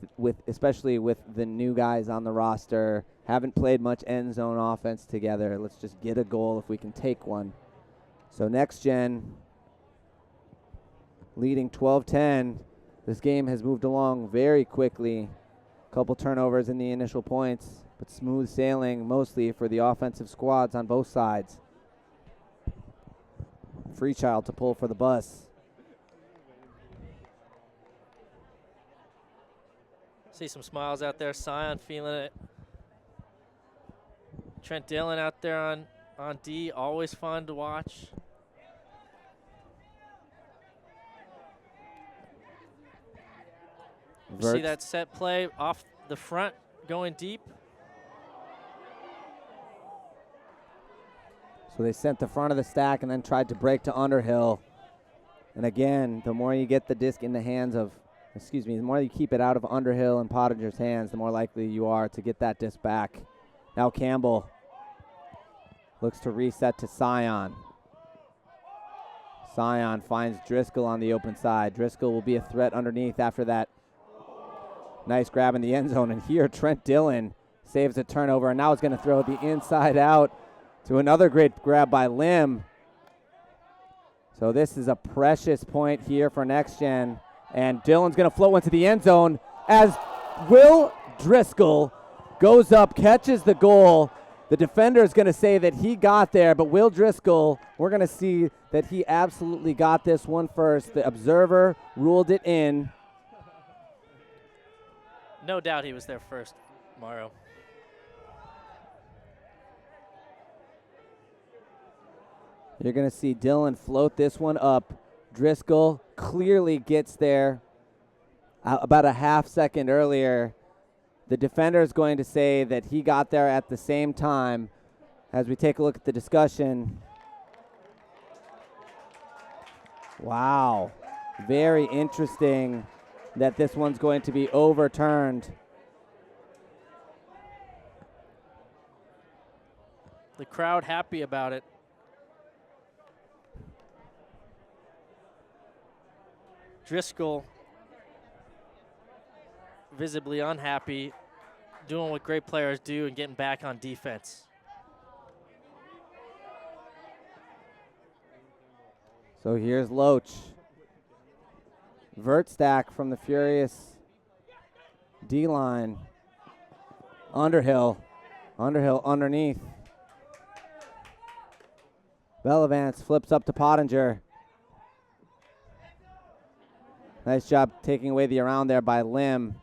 especially with the new guys on the roster. Haven't played much end zone offense together. Let's just get a goal if we can take one. So NextGen leading 12-10. This game has moved along very quickly. Couple turnovers in the initial points, but smooth sailing mostly for the offensive squads on both sides. Freechild to pull for the bus. See some smiles out there. Sion feeling it. Trent Dillon out there on D, always fun to watch. See that set play off the front going deep. So they sent the front of the stack and then tried to break to Underhill. And again, the more you get the disc in the hands of, the more you keep it out of Underhill and Pottinger's hands, the more likely you are to get that disc back. Now Campbell looks to reset to Sion. Sion finds Driscoll on the open side. Driscoll will be a threat underneath after that nice grab in the end zone. And here Trent Dillon saves a turnover, and now is going to throw the inside out to another great grab by Lim. So this is a precious point here for NextGen. And Dillon's going to float one to the end zone as Will Driscoll goes up, catches the goal. The defender is going to say that he got there, but Will Driscoll, we're going to see that he absolutely got this one first. The observer ruled it in. No doubt he was there first, Mario. You're going to see Dillon float this one up. Driscoll clearly gets there about a half second earlier. The defender is going to say that he got there at the same time. As we take a look at the discussion. Wow. Very interesting that this one's going to be overturned. The crowd happy about it. Driscoll visibly unhappy, doing what great players do and getting back on defense. So here's Loach. Vert stack from the Furious D-line. Underhill. Underhill underneath. Bellavance flips up to Pottinger. Nice job taking away the around there by Lim.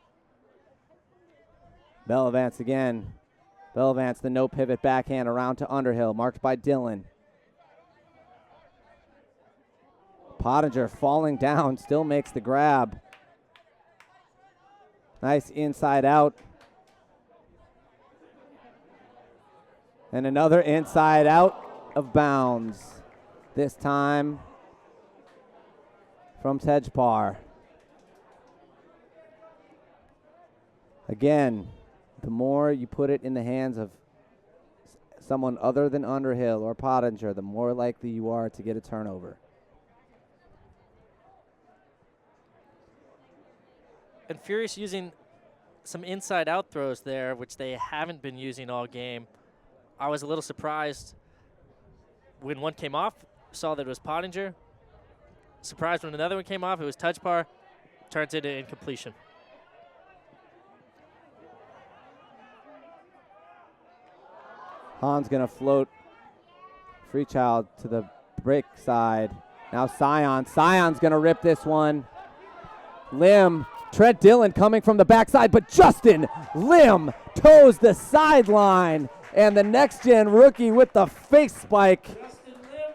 Bellavance again. Bellavance, the no pivot backhand around to Underhill, marked by Dylan. Pottinger falling down, still makes the grab. Nice inside out. And another inside out of bounds. This time from Tejpar. Again, the more you put it in the hands of someone other than Underhill or Pottinger, the more likely you are to get a turnover. And Furious using some inside-out throws there, which they haven't been using all game. I was a little surprised when one came off, saw that it was Pottinger. Surprised when another one came off, it was Tejpar. Turns into incompletion. Han's going to float Freechild to the break side. Now Sion. Sion's going to rip this one. Lim. Trent Dillon coming from the backside, but Justin Lim toes the sideline. And the NextGen rookie with the face spike.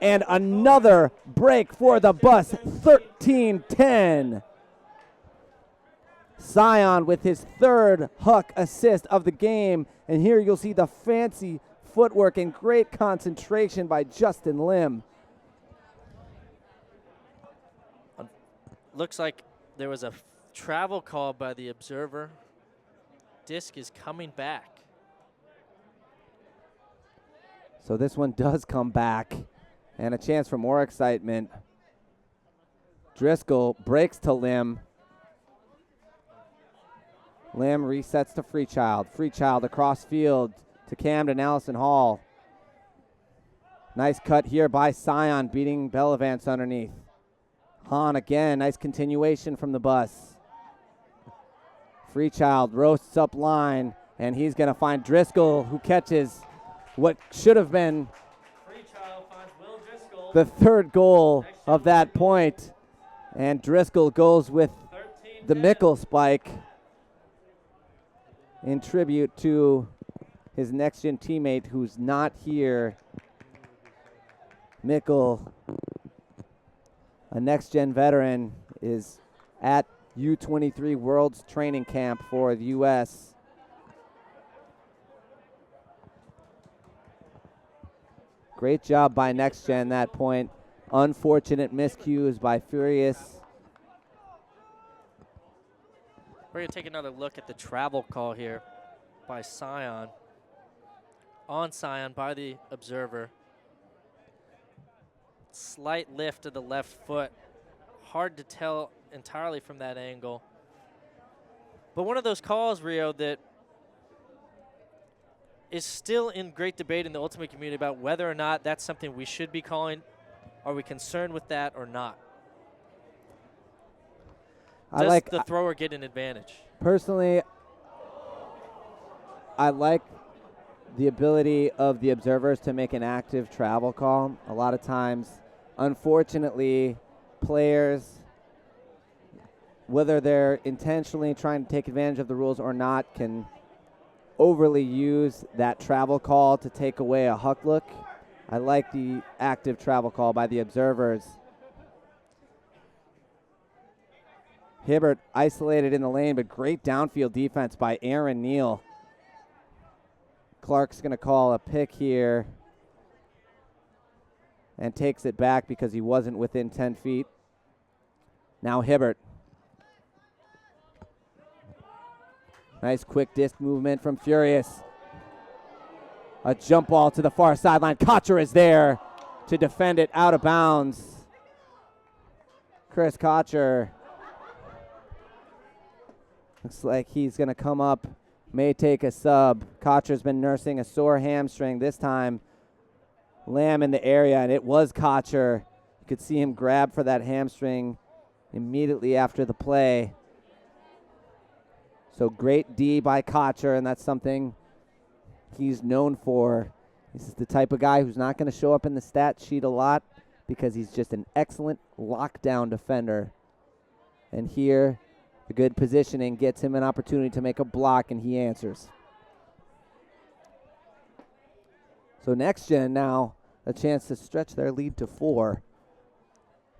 And another break for the bus, 13-10. Sion with his third Huck assist of the game. And here you'll see the fancy footwork and great concentration by Justin Lim. Looks like there was a travel call by the observer. Disc is coming back. So this one does come back, and a chance for more excitement. Driscoll breaks to Lim. Lim resets to Freechild. Freechild across field to Camden Allison Hall. Nice cut here by Sion, beating Bellavance underneath. Han again, nice continuation from the bus. Freechild roasts up line, and he's going to find Driscoll, who catches what should have been the third goal of that point. And Driscoll goes with the Mickle spike in tribute to his NextGen teammate who's not here. Mickle, a NextGen veteran, is at U23 World's training camp for the U.S. Great job by NextGen that point. Unfortunate miscues by Furious. We're going to take another look at the travel call here by Sion. On Sion by the observer. Slight lift of the left foot. Hard to tell entirely from that angle. But one of those calls, Rio, that is still in great debate in the ultimate community about whether or not that's something we should be calling. Are we concerned with that or not? Does the thrower get an advantage? Personally, I like the ability of the observers to make an active travel call. A lot of times, unfortunately, players, whether they're intentionally trying to take advantage of the rules or not, can overly use that travel call to take away a Huck look. I like the active travel call by the observers. Hibbert isolated in the lane, but great downfield defense by Aaron Neal. Clark's going to call a pick here and takes it back because he wasn't within 10 feet. Now Hibbert. Nice quick disc movement from Furious. A jump ball to the far sideline. Kocher is there to defend it out of bounds. Chris Kocher. Looks like he's going to come up, may take a sub. Kocher's been nursing a sore hamstring this time. Lamb in the area, and it was Kocher. You could see him grab for that hamstring immediately after the play. So great D by Kotcher, and that's something he's known for. This is the type of guy who's not going to show up in the stat sheet a lot because he's just an excellent lockdown defender. And here, the good positioning gets him an opportunity to make a block, and he answers. So NextGen now a chance to stretch their lead to 4.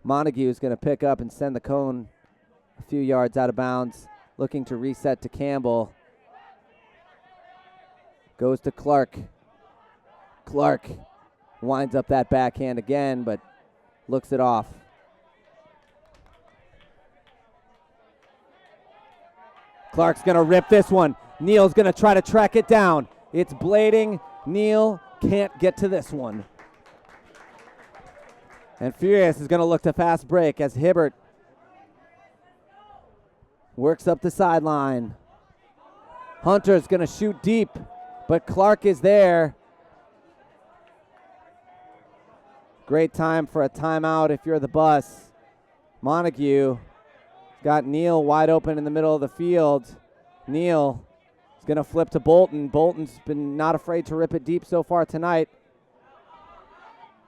Montague is going to pick up and send the cone a few yards out of bounds, looking to reset to Campbell. Goes to Clark. Clark winds up that backhand again, but looks it off. Clark's going to rip this one. Neal's going to try to track it down. It's blading. Neal can't get to this one. And Furious is going to look to fast break as Hibbert works up the sideline. Hunter's going to shoot deep, but Clark is there. Great time for a timeout if you're the Bus. Montague got Neal wide open in the middle of the field. Neal is going to flip to Bolton. Bolton's been not afraid to rip it deep so far tonight.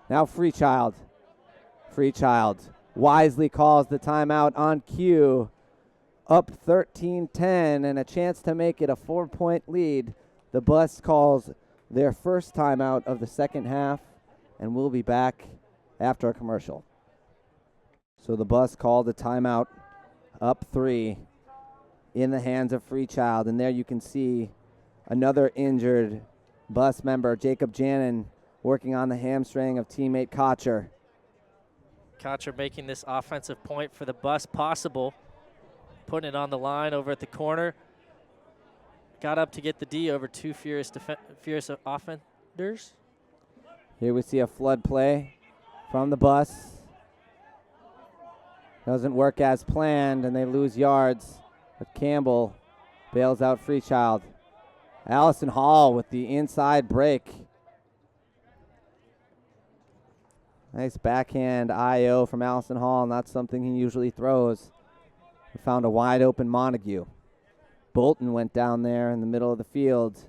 Now Freechild. Freechild wisely calls the timeout on cue. Up 13-10 and a chance to make it a 4-point lead. The Bus calls their first timeout of the second half, and we'll be back after a commercial. So the Bus called a timeout, up 3 in the hands of Freechild. And there you can see another injured Bus member, Jacob Jannon, working on the hamstring of teammate Kotcher. Kotcher making this offensive point for the Bus possible. Putting it on the line over at the corner. Got up to get the D over 2 furious offenders. Here we see a flood play from the Bus. Doesn't work as planned, and they lose yards. But Campbell bails out Freechild. Allison Hall with the inside break. Nice backhand IO from Allison Hall, not something he usually throws. He found a wide open Montague. Bolton went down there in the middle of the field.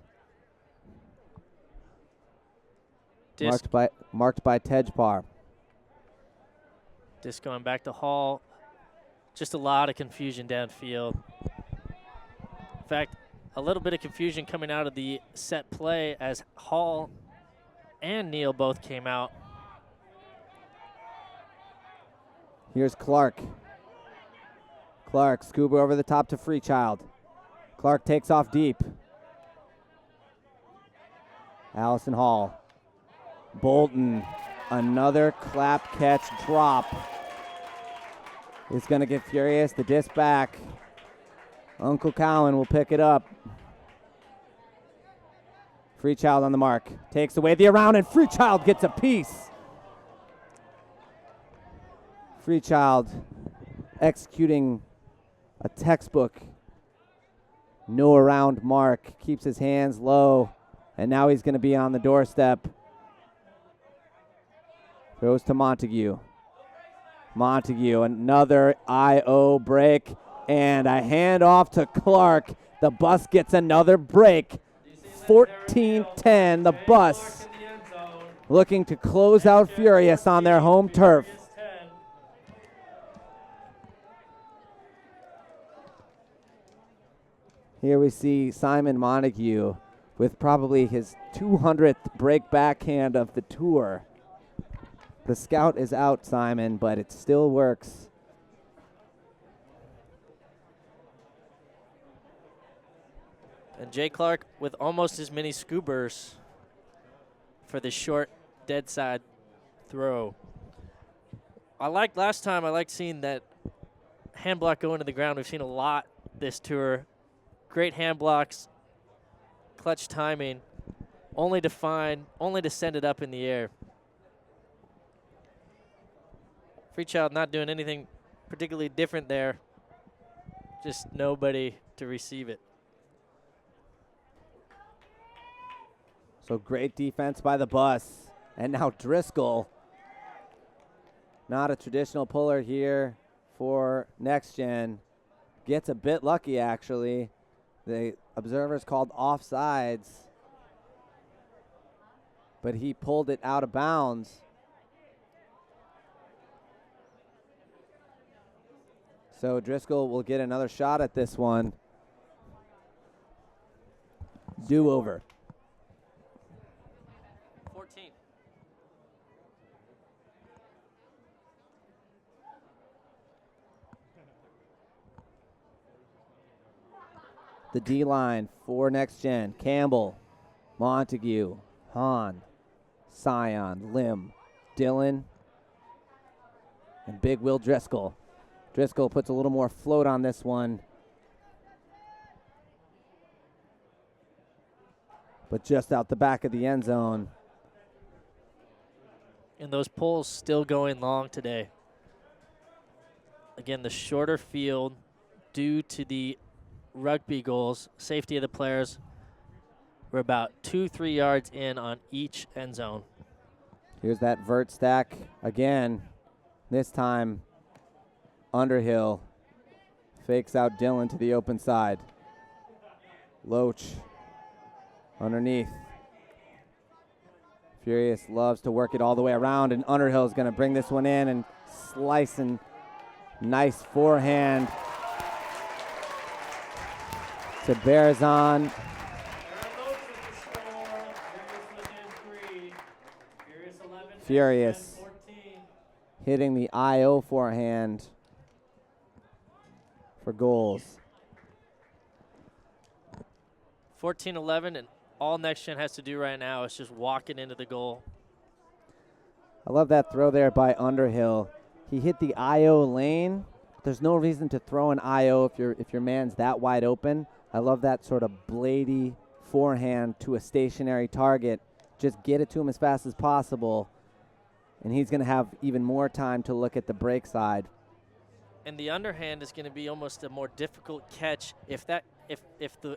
Marked by Tejpar. Just going back to Hall. Just a lot of confusion downfield. In fact, a little bit of confusion coming out of the set play as Hall and Neal both came out. Here's Clark. Clark, scuba over the top to Freechild. Clark takes off deep. Allison Hall. Bolton, another clap catch drop. Is going to get Furious. The disc back. Uncle Cowan will pick it up. Freechild on the mark. Takes away the around, and Freechild gets a piece. Freechild executing a textbook no around mark. Keeps his hands low, and now he's going to be on the doorstep. Throws to Montague. Montague, another IO break, and a handoff to Clark. The Bus gets another break. 14-10, the Bus looking to close out Furious on their home turf. Here we see Simon Montague with probably his 200th break backhand of the tour. The scout is out, Simon, but it still works. And Jay Clark with almost as many scoobers for the short dead side throw. I liked seeing that hand block go into the ground. We've seen a lot this tour. Great hand blocks, clutch timing, only to send it up in the air. Freechild not doing anything particularly different there. Just nobody to receive it. So great defense by the Bus. And now Driscoll Not a traditional puller here for NextGen. Gets a bit lucky, actually. The observers called offsides, but he pulled it out of bounds. So Driscoll will get another shot at this one. Do-over. 14. The D-line for NextGen. Campbell, Montague, Hahn, Sion, Lim, Dillon, and Big Will Driscoll. Driscoll puts a little more float on this one, but just out the back of the end zone. And those pulls still going long today. Again, the shorter field due to the rugby goals, safety of the players. We're about 2-3 yards in on each end zone. Here's that vert stack again. This time, Underhill fakes out Dillon to the open side. Loach underneath. Furious loves to work it all the way around, and Underhill is going to bring this one in and slice, and nice forehand to Bearzon. Furious hitting the IO forehand for goals. 14-11, and all NextGen has to do right now is just walk it into the goal. I love that throw there by Underhill. He hit the IO lane. There's no reason to throw an IO if your man's that wide open. I love that sort of bladey forehand to a stationary target. Just get it to him as fast as possible, and he's going to have even more time to look at the break side. And the underhand is going to be almost a more difficult catch. If the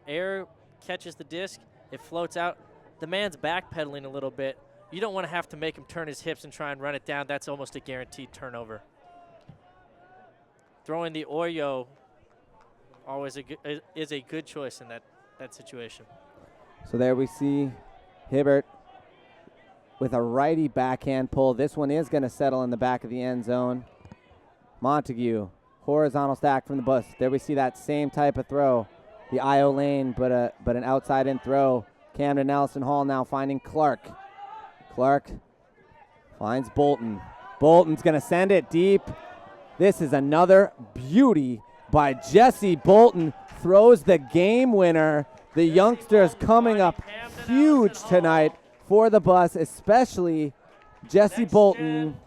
air catches the disc, it floats out. The man's backpedaling a little bit. You don't want to have to make him turn his hips and try and run it down. That's almost a guaranteed turnover. Throwing the Oyo always is a good choice in that situation. So there we see Hibbert with a righty backhand pull. This one is going to settle in the back of the end zone. Montague, horizontal stack from the bus. There we see that same type of throw. The IO lane, but an outside in throw. Camden Nelson Hall now finding Clark. Clark finds Bolton. Bolton's going to send it deep. This is another beauty by Jesse Bolton. Throws the game winner. The youngsters coming up huge tonight for the bus, especially Jesse Bolton.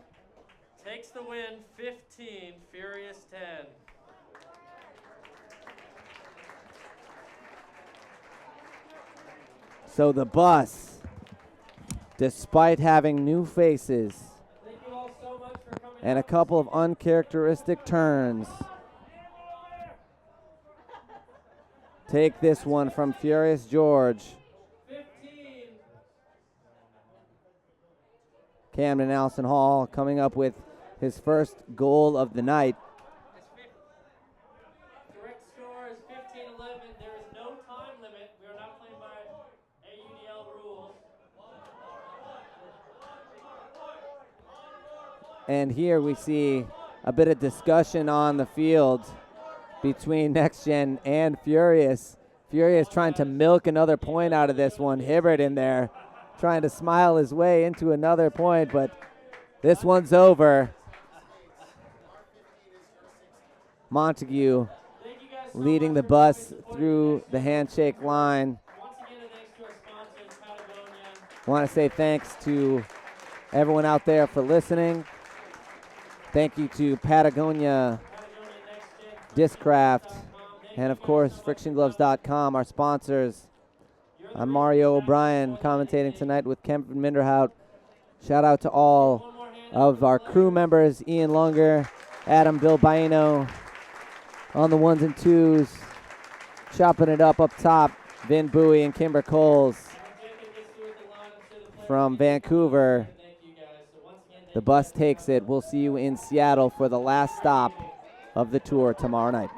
Takes the win, 15, Furious 10. So the bus, despite having new faces and a couple of uncharacteristic turns, take this one from Furious George. 15. Camden Nelson Hall coming up with his first goal of the night. Correct score is 15-11. There is no time limit. We are not playing by AUDL rules. And here we see a bit of discussion on the field between NextGen and Furious. Furious trying to milk another point out of this one. Hibbert in there trying to smile his way into another point, but this one's over. Montague leading the bus through the handshake line. Once again, thanks to our sponsors, Patagonia. I want to say thanks to everyone out there for listening. Thank you to Patagonia, Discraft, and of course FrictionGloves.com, our sponsors. I'm Mario O'Brien, commentating tonight with Kevin Minderhout. Shout out to all of our crew members, Ian Lunger, Adam Bilbaino on the ones and twos, chopping it up top, Vin Bowie and Kimber Coles from Vancouver. The bus takes it. We'll see you in Seattle for the last stop of the tour tomorrow night.